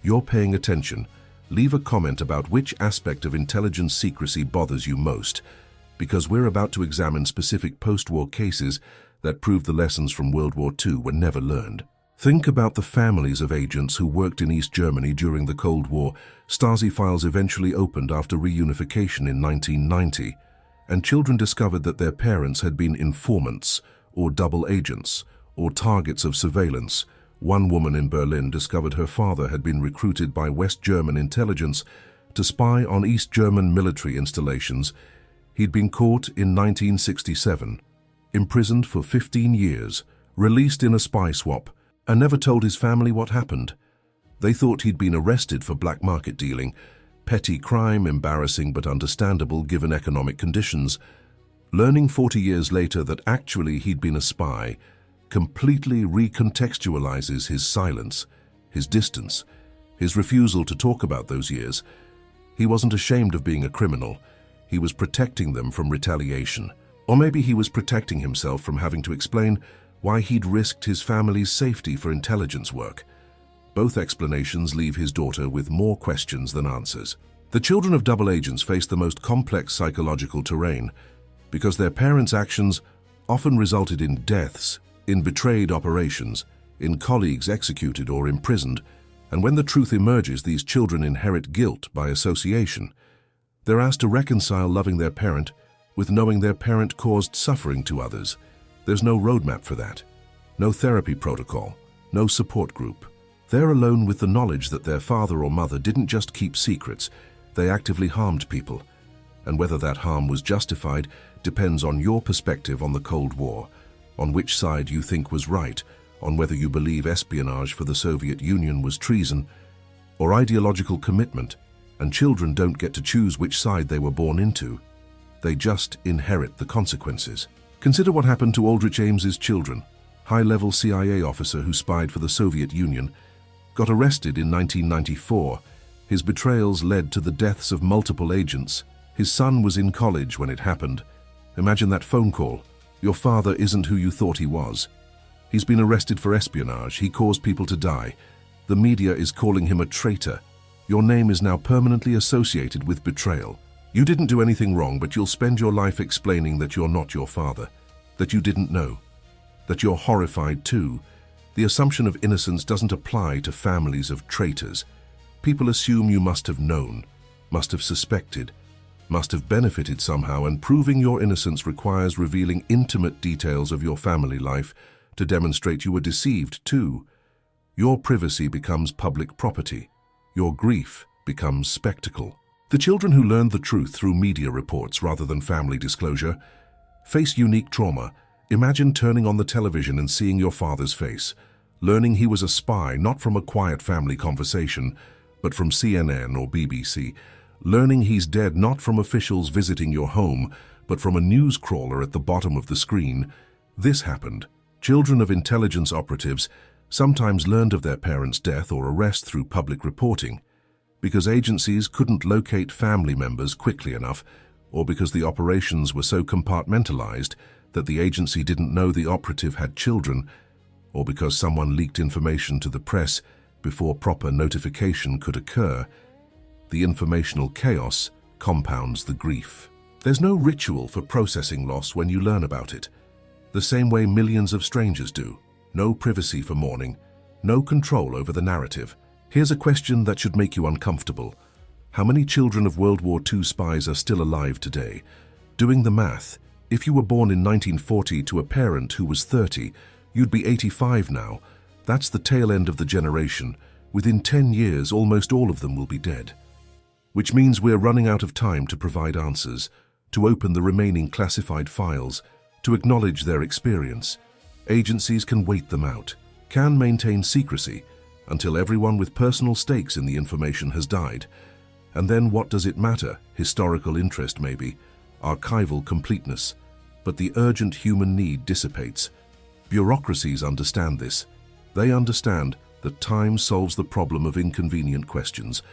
Speaker 1: you're paying attention. Leave a comment about which aspect of intelligence secrecy bothers you most, because we're about to examine specific post-war cases that prove the lessons from World War II were never learned. Think about the families of agents who worked in East Germany during the Cold War. Stasi files eventually opened after reunification in 1990, and children discovered that their parents had been informants, or double agents, or targets of surveillance. One woman in Berlin discovered her father had been recruited by West German intelligence to spy on East German military installations. He'd been caught in 1967, imprisoned for 15 years, released in a spy swap, and never told his family what happened. They thought he'd been arrested for black market dealing, petty crime, embarrassing but understandable given economic conditions. Learning 40 years later that actually he'd been a spy completely recontextualizes his silence, his distance, his refusal to talk about those years. He wasn't ashamed of being a criminal. He was protecting them from retaliation. Or maybe he was protecting himself from having to explain why he'd risked his family's safety for intelligence work. Both explanations leave his daughter with more questions than answers. The children of double agents face the most complex psychological terrain because their parents' actions often resulted in deaths, in betrayed operations, in colleagues executed or imprisoned, and when the truth emerges, these children inherit guilt by association. They're asked to reconcile loving their parent with knowing their parent caused suffering to others. There's no roadmap for that, no therapy protocol, no support group. They're alone with the knowledge that their father or mother didn't just keep secrets, they actively harmed people. And whether that harm was justified depends on your perspective on the Cold War, on which side you think was right, on whether you believe espionage for the Soviet Union was treason or ideological commitment. And children don't get to choose which side they were born into. They just inherit the consequences. Consider what happened to Aldrich Ames's children. High-level CIA officer who spied for the Soviet Union got arrested in 1994. His betrayals led to the deaths of multiple agents. His son was in college when it happened. Imagine that phone call. Your father isn't who you thought he was. He's been arrested for espionage. He caused people to die. The media is calling him a traitor. Your name is now permanently associated with betrayal. You didn't do anything wrong, but you'll spend your life explaining that you're not your father, that you didn't know, that you're horrified too. The assumption of innocence doesn't apply to families of traitors. People assume you must have known, must have suspected, must have benefited somehow, and proving your innocence requires revealing intimate details of your family life to demonstrate you were deceived too. Your privacy becomes public property. Your grief becomes spectacle. The children who learned the truth through media reports rather than family disclosure face unique trauma. Imagine turning on the television and seeing your father's face, learning he was a spy not from a quiet family conversation, but from CNN or BBC, learning he's dead not from officials visiting your home, but from a news crawler at the bottom of the screen. This happened. Children of intelligence operatives sometimes learned of their parents' death or arrest through public reporting, because agencies couldn't locate family members quickly enough, or because the operations were so compartmentalized that the agency didn't know the operative had children, or because someone leaked information to the press before proper notification could occur. The informational chaos compounds the grief. There's no ritual for processing loss when you learn about it, the same way millions of strangers do. No privacy for mourning, no control over the narrative. Here's a question that should make you uncomfortable. How many children of World War II spies are still alive today? Doing the math, if you were born in 1940 to a parent who was 30, you'd be 85 now. That's the tail end of the generation. Within 10 years, almost all of them will be dead. Which means we're running out of time to provide answers, to open the remaining classified files, to acknowledge their experience. Agencies can wait them out, can maintain secrecy until everyone with personal stakes in the information has died. And then what does it matter? Historical interest maybe, archival completeness. But the urgent human need dissipates. Bureaucracies understand this. They understand that time solves the problem of inconvenient questions,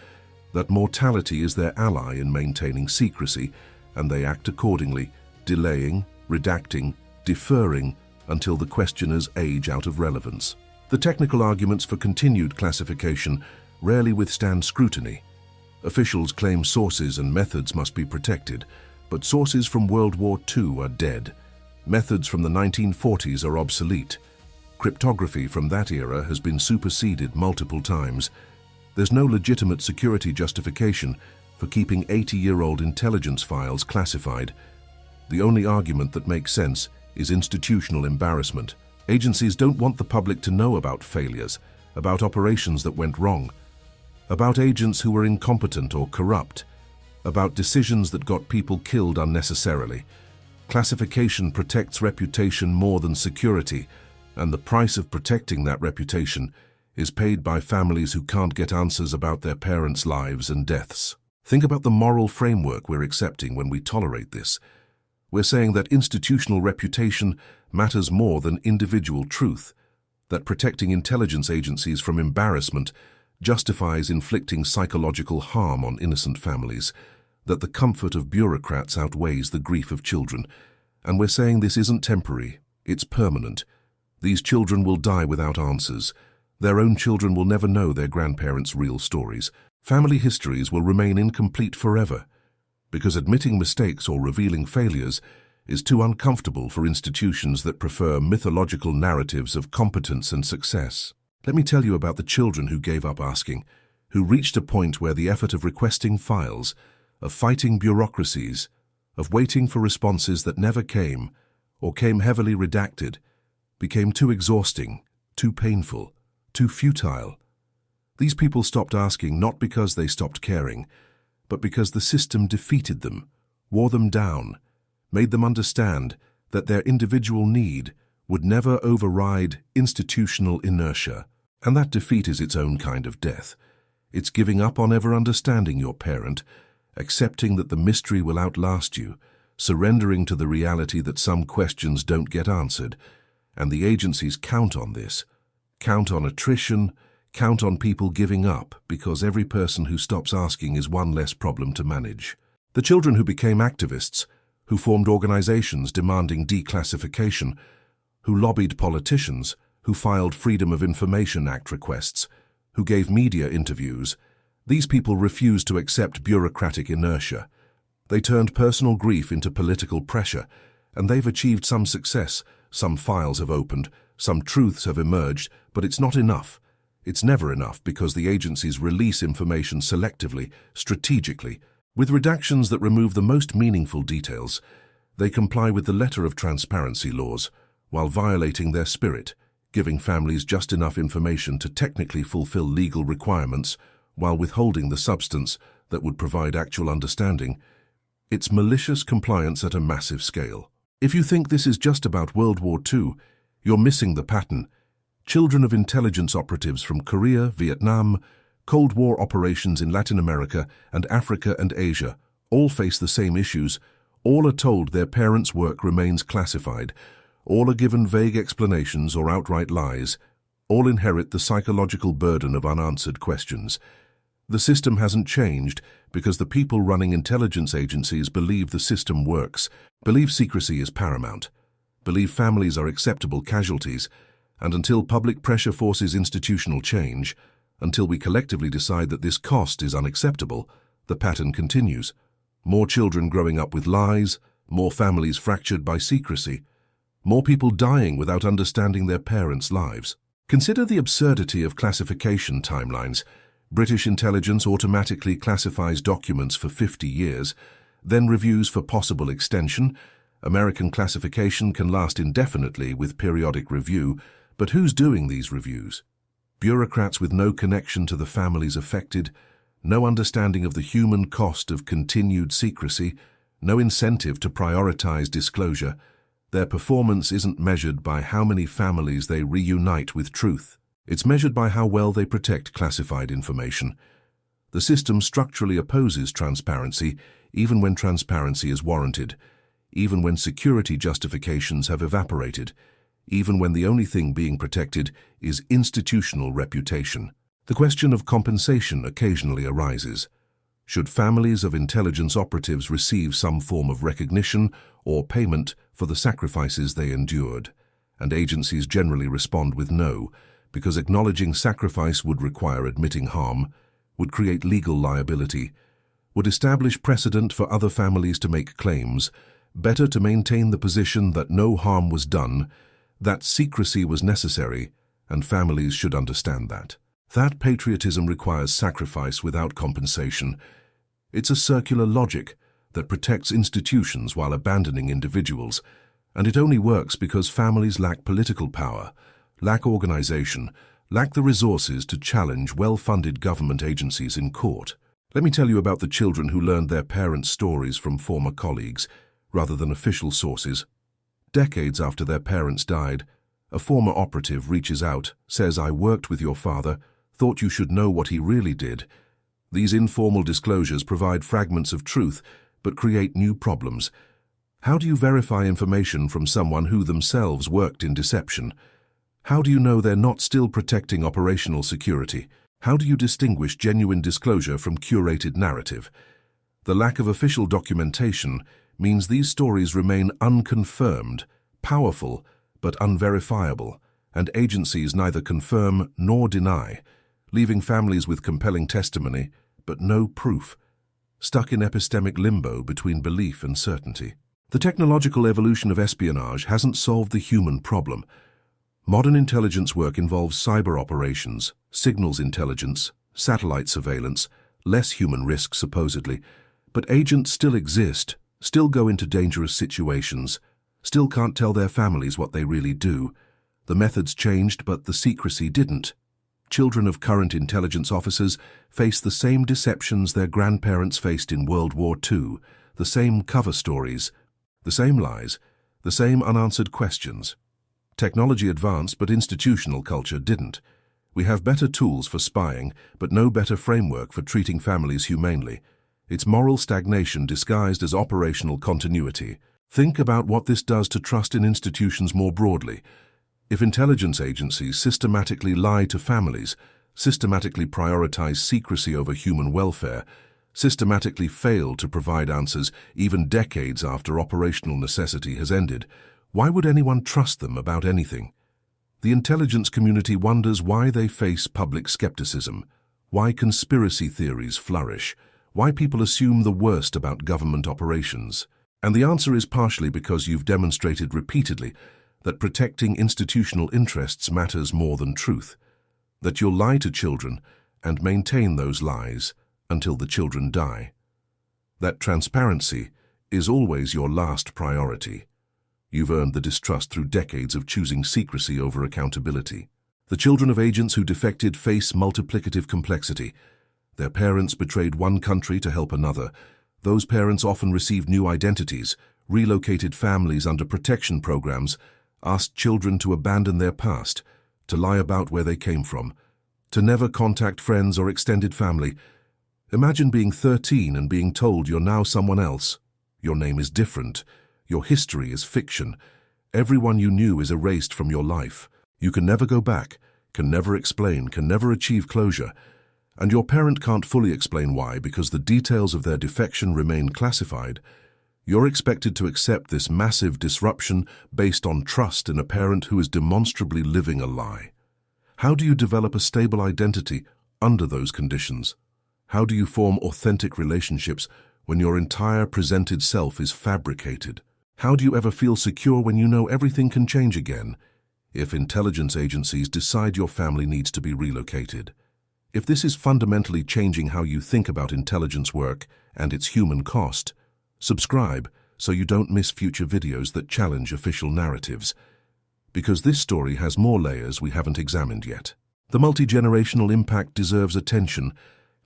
Speaker 1: that mortality is their ally in maintaining secrecy, and they act accordingly, delaying, redacting, deferring until the questioners age out of relevance. The technical arguments for continued classification rarely withstand scrutiny. Officials claim sources and methods must be protected, but sources from World War II are dead. Methods from the 1940s are obsolete. Cryptography from that era has been superseded multiple times. There's no legitimate security justification for keeping 80-year-old intelligence files classified. The only argument that makes sense is institutional embarrassment. Agencies don't want the public to know about failures, about operations that went wrong, about agents who were incompetent or corrupt, about decisions that got people killed unnecessarily. Classification protects reputation more than security, and the price of protecting that reputation is paid by families who can't get answers about their parents' lives and deaths. Think about the moral framework we're accepting when we tolerate this. We're saying that institutional reputation matters more than individual truth, that protecting intelligence agencies from embarrassment justifies inflicting psychological harm on innocent families, that the comfort of bureaucrats outweighs the grief of children. And we're saying this isn't temporary, it's permanent. These children will die without answers. Their own children will never know their grandparents' real stories. Family histories will remain incomplete forever, because admitting mistakes or revealing failures is too uncomfortable for institutions that prefer mythological narratives of competence and success. Let me tell you about the children who gave up asking, who reached a point where the effort of requesting files, of fighting bureaucracies, of waiting for responses that never came, or came heavily redacted, became too exhausting, too painful, too futile. These people stopped asking not because they stopped caring, but because the system defeated them, wore them down, made them understand that their individual need would never override institutional inertia. And that defeat is its own kind of death. It's giving up on ever understanding your parent, accepting that the mystery will outlast you, surrendering to the reality that some questions don't get answered. And the agencies count on this. Count on attrition, count on people giving up, because every person who stops asking is one less problem to manage. The children who became activists, who formed organizations demanding declassification, who lobbied politicians, who filed Freedom of Information Act requests, who gave media interviews, these people refused to accept bureaucratic inertia. They turned personal grief into political pressure, and they've achieved some success. Some files have opened, some truths have emerged, but it's not enough. It's never enough because the agencies release information selectively, strategically, with redactions that remove the most meaningful details. They comply with the letter of transparency laws, while violating their spirit, giving families just enough information to technically fulfill legal requirements, while withholding the substance that would provide actual understanding. It's malicious compliance at a massive scale. If you think this is just about World War II, you're missing the pattern. Children of intelligence operatives from Korea, Vietnam, Cold War operations in Latin America and Africa and Asia all face the same issues. All are told their parents' work remains classified. All are given vague explanations or outright lies. All inherit the psychological burden of unanswered questions. The system hasn't changed because the people running intelligence agencies believe the system works, believe secrecy is paramount, believe families are acceptable casualties, and until public pressure forces institutional change, until we collectively decide that this cost is unacceptable, the pattern continues. More children growing up with lies, more families fractured by secrecy, more people dying without understanding their parents' lives. Consider the absurdity of classification timelines. British intelligence automatically classifies documents for 50 years, then reviews for possible extension. American classification can last indefinitely with periodic review, but who's doing these reviews? Bureaucrats with no connection to the families affected, no understanding of the human cost of continued secrecy, no incentive to prioritize disclosure. Their performance isn't measured by how many families they reunite with truth. It's measured by how well they protect classified information. The system structurally opposes transparency, even when transparency is warranted, even when security justifications have evaporated, even when the only thing being protected is institutional reputation. The question of compensation occasionally arises. Should families of intelligence operatives receive some form of recognition or payment for the sacrifices they endured? And agencies generally respond with no, because acknowledging sacrifice would require admitting harm, would create legal liability, would establish precedent for other families to make claims. Better to maintain the position that no harm was done, that secrecy was necessary, and families should understand that. That patriotism requires sacrifice without compensation. It's a circular logic that protects institutions while abandoning individuals, and it only works because families lack political power, lack organization, lack the resources to challenge well-funded government agencies in court. Let me tell you about the children who learned their parents' stories from former colleagues, rather than official sources. Decades after their parents died, a former operative reaches out, says, "I worked with your father, thought you should know what he really did." These informal disclosures provide fragments of truth, but create new problems. How do you verify information from someone who themselves worked in deception? How do you know they're not still protecting operational security? How do you distinguish genuine disclosure from curated narrative? The lack of official documentation means these stories remain unconfirmed, powerful, but unverifiable, and agencies neither confirm nor deny, leaving families with compelling testimony, but no proof, stuck in epistemic limbo between belief and certainty. The technological evolution of espionage hasn't solved the human problem. Modern intelligence work involves cyber operations, signals intelligence, satellite surveillance, less human risk supposedly, but agents still exist, still go into dangerous situations, still can't tell their families what they really do. The methods changed, but the secrecy didn't. Children of current intelligence officers face the same deceptions their grandparents faced in World War II, the same cover stories, the same lies, the same unanswered questions. Technology advanced, but institutional culture didn't. We have better tools for spying, but no better framework for treating families humanely. It's moral stagnation disguised as operational continuity. Think about what this does to trust in institutions more broadly. If intelligence agencies systematically lie to families, systematically prioritize secrecy over human welfare, systematically fail to provide answers even decades after operational necessity has ended, why would anyone trust them about anything? The intelligence community wonders why they face public skepticism, why conspiracy theories flourish, why people assume the worst about government operations. And the answer is partially because you've demonstrated repeatedly that protecting institutional interests matters more than truth, that you'll lie to children and maintain those lies until the children die, that transparency is always your last priority. You've earned the distrust through decades of choosing secrecy over accountability. The children of agents who defected face multiplicative complexity. Their parents betrayed one country to help another. Those parents often received new identities, relocated families under protection programs, asked children to abandon their past, to lie about where they came from, to never contact friends or extended family. Imagine being 13 and being told you're now someone else. Your name is different. Your history is fiction. Everyone you knew is erased from your life. You can never go back, can never explain, can never achieve closure. And your parent can't fully explain why, because the details of their defection remain classified. You're expected to accept this massive disruption based on trust in a parent who is demonstrably living a lie. How do you develop a stable identity under those conditions? How do you form authentic relationships when your entire presented self is fabricated? How do you ever feel secure when you know everything can change again if intelligence agencies decide your family needs to be relocated? If this is fundamentally changing how you think about intelligence work and its human cost, subscribe so you don't miss future videos that challenge official narratives, because this story has more layers we haven't examined yet. The multi-generational impact deserves attention.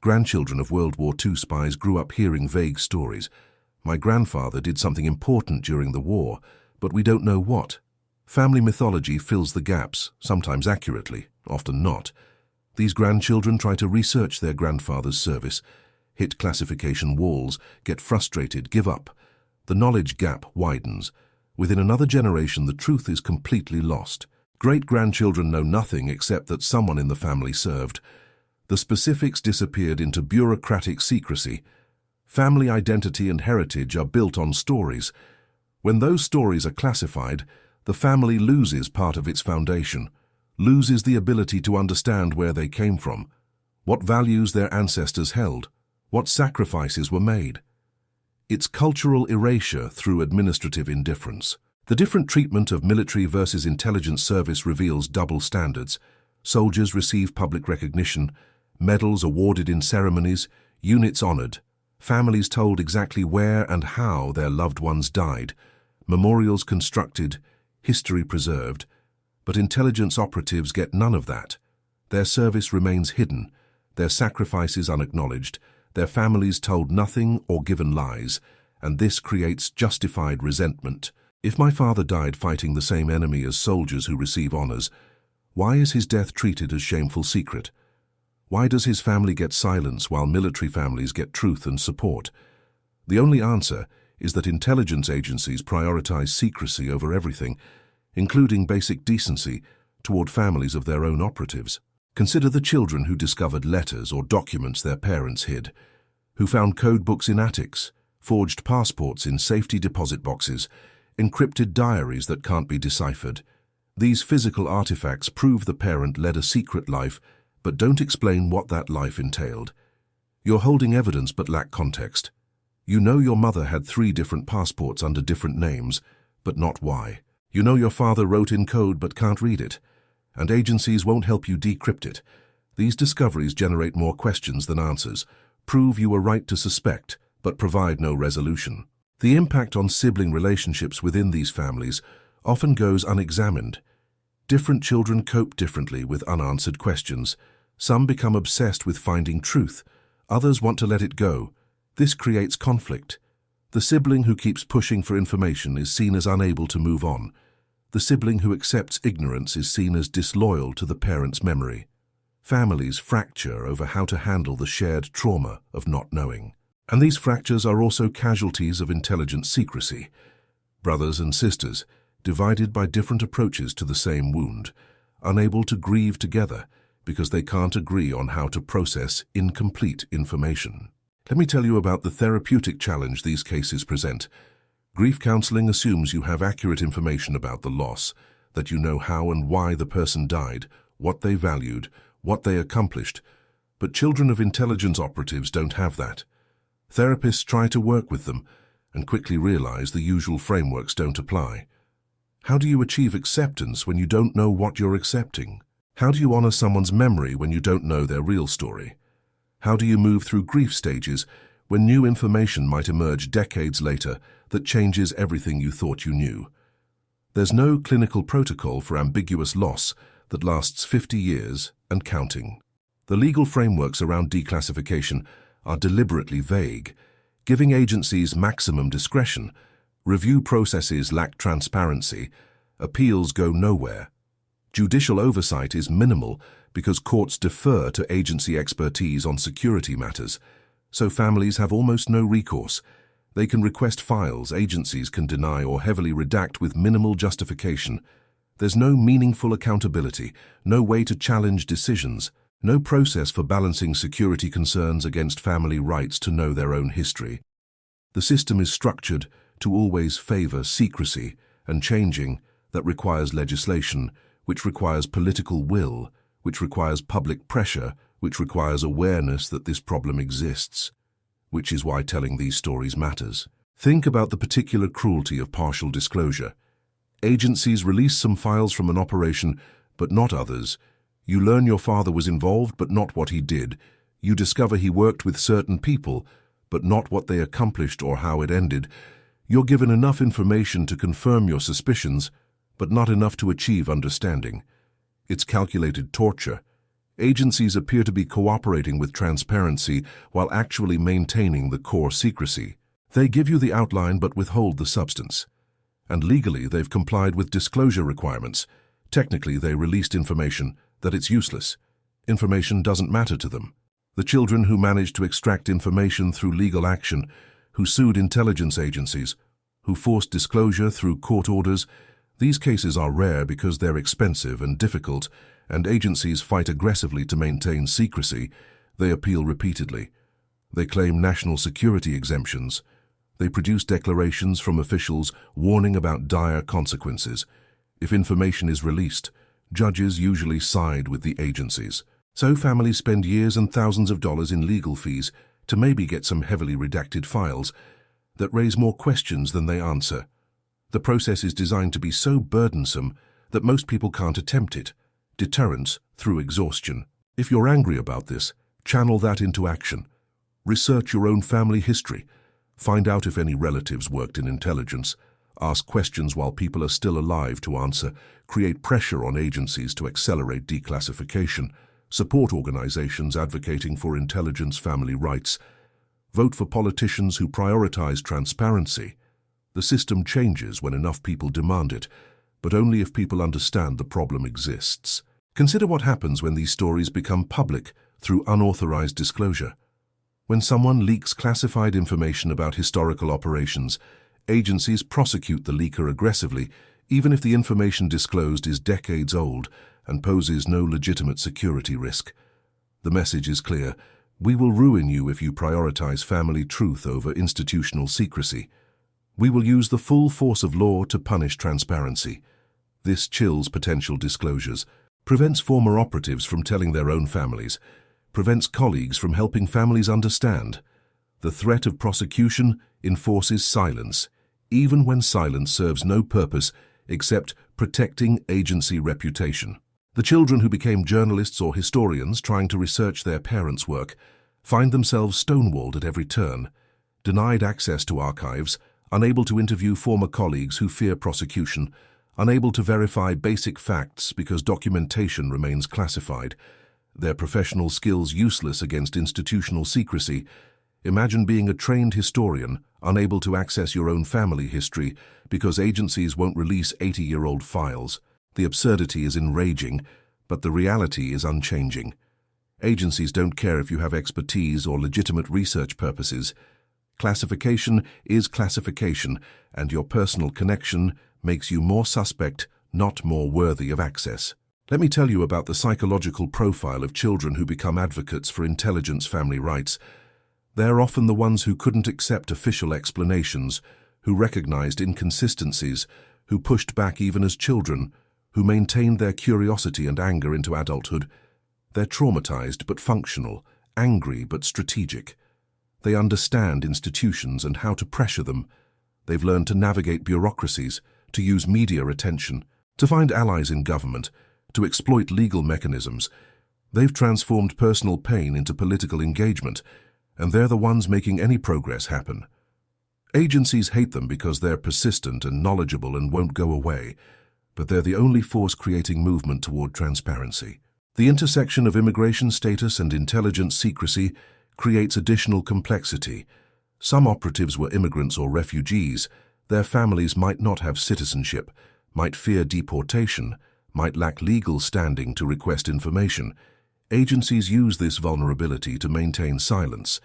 Speaker 1: Grandchildren of World War II spies grew up hearing vague stories. My grandfather did something important during the war, but we don't know what. Family mythology fills the gaps, sometimes accurately, often not. These grandchildren try to research their grandfather's service, hit classification walls, get frustrated, give up. The knowledge gap widens. Within another generation, the truth is completely lost. Great-grandchildren know nothing except that someone in the family served. The specifics disappeared into bureaucratic secrecy. Family identity and heritage are built on stories. When those stories are classified, the family loses part of its foundation, loses the ability to understand where they came from, what values their ancestors held, what sacrifices were made. It's cultural erasure through administrative indifference. The different treatment of military versus intelligence service reveals double standards. Soldiers receive public recognition, medals awarded in ceremonies, units honored, families told exactly where and how their loved ones died, memorials constructed, history preserved. But intelligence operatives get none of that. Their service remains hidden, their sacrifices unacknowledged, their families told nothing or given lies, and this creates justified resentment. If my father died fighting the same enemy as soldiers who receive honors, why is his death treated as shameful secret? Why does his family get silence while military families get truth and support? The only answer is that intelligence agencies prioritize secrecy over everything, including basic decency, toward families of their own operatives. Consider the children who discovered letters or documents their parents hid, who found code books in attics, forged passports in safety deposit boxes, encrypted diaries that can't be deciphered. These physical artifacts prove the parent led a secret life, but don't explain what that life entailed. You're holding evidence but lack context. You know your mother had 3 different passports under different names, but not why. You know your father wrote in code but can't read it, and agencies won't help you decrypt it. These discoveries generate more questions than answers, prove you were right to suspect, but provide no resolution. The impact on sibling relationships within these families often goes unexamined. Different children cope differently with unanswered questions. Some become obsessed with finding truth, others want to let it go. This creates conflict. The sibling who keeps pushing for information is seen as unable to move on. The sibling who accepts ignorance is seen as disloyal to the parent's memory. Families fracture over how to handle the shared trauma of not knowing. And these fractures are also casualties of intelligence secrecy. Brothers and sisters, divided by different approaches to the same wound, unable to grieve together because they can't agree on how to process incomplete information. Let me tell you about the therapeutic challenge these cases present. Grief counseling assumes you have accurate information about the loss, that you know how and why the person died, what they valued, what they accomplished. But children of intelligence operatives don't have that. Therapists try to work with them and quickly realize the usual frameworks don't apply. How do you achieve acceptance when you don't know what you're accepting? How do you honor someone's memory when you don't know their real story? How do you move through grief stages when new information might emerge decades later that changes everything you thought you knew? There's no clinical protocol for ambiguous loss that lasts 50 years and counting. The legal frameworks around declassification are deliberately vague, giving agencies maximum discretion. Review processes lack transparency. Appeals go nowhere. Judicial oversight is minimal because courts defer to agency expertise on security matters, so families have almost no recourse. They can request files agencies can deny or heavily redact with minimal justification. There's no meaningful accountability, no way to challenge decisions, no process for balancing security concerns against family rights to know their own history. The system is structured to always favor secrecy and changing that requires legislation, which requires political will, which requires public pressure, which requires awareness that this problem exists. which is why telling these stories matters. Think about the particular cruelty of partial disclosure. Agencies release some files from an operation, but not others. You learn your father was involved, but not what he did. You discover he worked with certain people, but not what they accomplished or how it ended. You're given enough information to confirm your suspicions, but not enough to achieve understanding. It's calculated torture. Agencies appear to be cooperating with transparency while actually maintaining the core secrecy. They give you the outline but withhold the substance. And legally, they've complied with disclosure requirements. Technically, they released information that it's useless. Information doesn't matter to them. The children who managed to extract information through legal action, who sued intelligence agencies, who forced disclosure through court orders, these cases are rare because they're expensive and difficult, and agencies fight aggressively to maintain secrecy. They appeal repeatedly. They claim national security exemptions. They produce declarations from officials warning about dire consequences. If information is released, judges usually side with the agencies. So families spend years and thousands of dollars in legal fees to maybe get some heavily redacted files that raise more questions than they answer. The process is designed to be so burdensome that most people can't attempt it. Deterrence through exhaustion. If you're angry about this, channel that into action. Research your own family history. Find out if any relatives worked in intelligence. Ask questions while people are still alive to answer. Create pressure on agencies to accelerate declassification. Support organizations advocating for intelligence family rights. Vote for politicians who prioritize transparency. The system changes when enough people demand it, but only if people understand the problem exists. Consider what happens when these stories become public through unauthorized disclosure. When someone leaks classified information about historical operations, agencies prosecute the leaker aggressively, even if the information disclosed is decades old and poses no legitimate security risk. The message is clear: we will ruin you if you prioritize family truth over institutional secrecy. We will use the full force of law to punish transparency. This chills potential disclosures, prevents former operatives from telling their own families, prevents colleagues from helping families understand. The threat of prosecution enforces silence, even when silence serves no purpose except protecting agency reputation. The children who became journalists or historians trying to research their parents' work find themselves stonewalled at every turn, denied access to archives, unable to interview former colleagues who fear prosecution, unable to verify basic facts because documentation remains classified, their professional skills useless against institutional secrecy. Imagine being a trained historian, unable to access your own family history because agencies won't release 80-year-old files. The absurdity is enraging, but the reality is unchanging. Agencies don't care if you have expertise or legitimate research purposes. Classification is classification, and your personal connection makes you more suspect, not more worthy of access. Let me tell you about the psychological profile of children who become advocates for intelligence family rights. They're often the ones who couldn't accept official explanations, who recognized inconsistencies, who pushed back even as children, who maintained their curiosity and anger into adulthood. They're traumatized but functional, angry but strategic. They understand institutions and how to pressure them. They've learned to navigate bureaucracies, to use media attention, to find allies in government, to exploit legal mechanisms. They've transformed personal pain into political engagement, and they're the ones making any progress happen. Agencies hate them because they're persistent and knowledgeable and won't go away, but they're the only force creating movement toward transparency. The intersection of immigration status and intelligence secrecy creates additional complexity. Some operatives were immigrants or refugees. Their families might not have citizenship, might fear deportation, might lack legal standing to request information. Agencies use this vulnerability to maintain silence.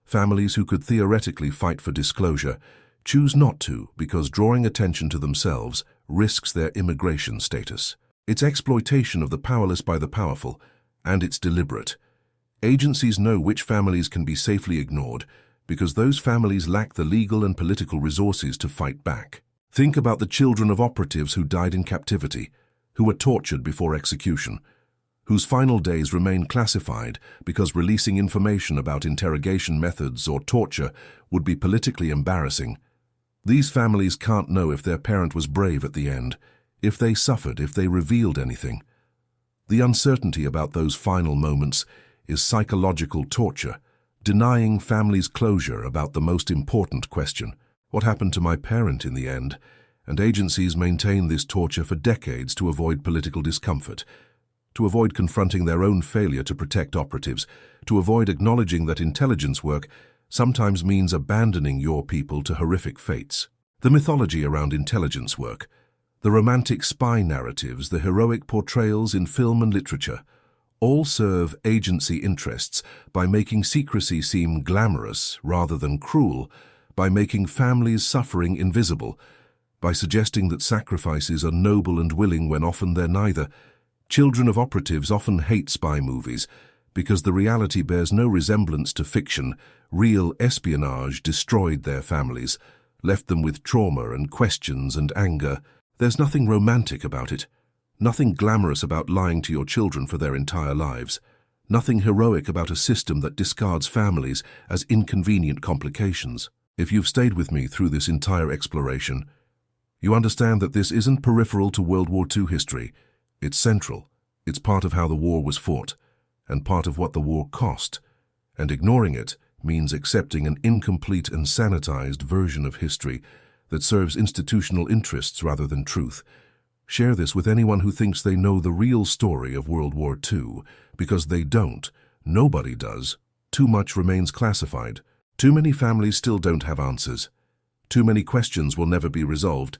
Speaker 1: Families who could theoretically fight for disclosure choose not to because drawing attention to themselves risks their immigration status. It's exploitation of the powerless by the powerful, and it's deliberate. Agencies know which families can be safely ignored because those families lack the legal and political resources to fight back. Think about the children of operatives who died in captivity, who were tortured before execution, whose final days remain classified because releasing information about interrogation methods or torture would be politically embarrassing. These families can't know if their parent was brave at the end, if they suffered, if they revealed anything. The uncertainty about those final moments is psychological torture, denying families closure about the most important question: what happened to my parent in the end? And agencies maintain this torture for decades to avoid political discomfort, to avoid confronting their own failure to protect operatives, to avoid acknowledging that intelligence work sometimes means abandoning your people to horrific fates. The mythology around intelligence work, the romantic spy narratives, the heroic portrayals in film and literature, all serve agency interests by making secrecy seem glamorous rather than cruel, by making families' suffering invisible, by suggesting that sacrifices are noble and willing when often they're neither. Children of operatives often hate spy movies because the reality bears no resemblance to fiction. Real espionage destroyed their families, left them with trauma and questions and anger. There's nothing romantic about it, nothing glamorous about lying to your children for their entire lives, nothing heroic about a system that discards families as inconvenient complications. If you've stayed with me through this entire exploration, you understand that this isn't peripheral to World War II history. It's central. It's part of how the war was fought, and part of what the war cost. And ignoring it means accepting an incomplete and sanitized version of history that serves institutional interests rather than truth. Share this with anyone who thinks they know the real story of World War II, because they don't. Nobody does. Too much remains classified. Too many families still don't have answers. Too many questions will never be resolved,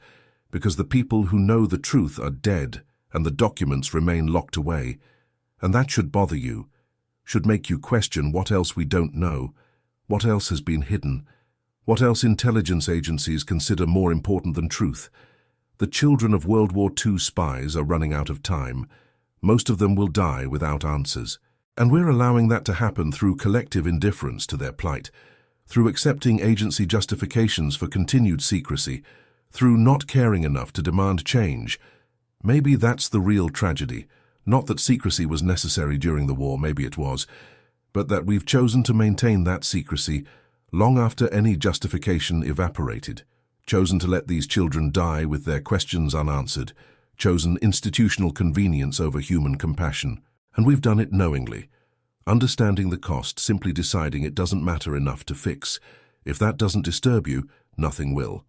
Speaker 1: because the people who know the truth are dead and the documents remain locked away. And that should bother you, should make you question what else we don't know, what else has been hidden, what else intelligence agencies consider more important than truth. The children of World War II spies are running out of time. Most of them will die without answers. And we're allowing that to happen through collective indifference to their plight, through accepting agency justifications for continued secrecy, through not caring enough to demand change. Maybe that's the real tragedy. Not that secrecy was necessary during the war, maybe it was, but that we've chosen to maintain that secrecy long after any justification evaporated, chosen to let these children die with their questions unanswered, chosen institutional convenience over human compassion. And we've done it knowingly, understanding the cost, simply deciding it doesn't matter enough to fix. If that doesn't disturb you, nothing will.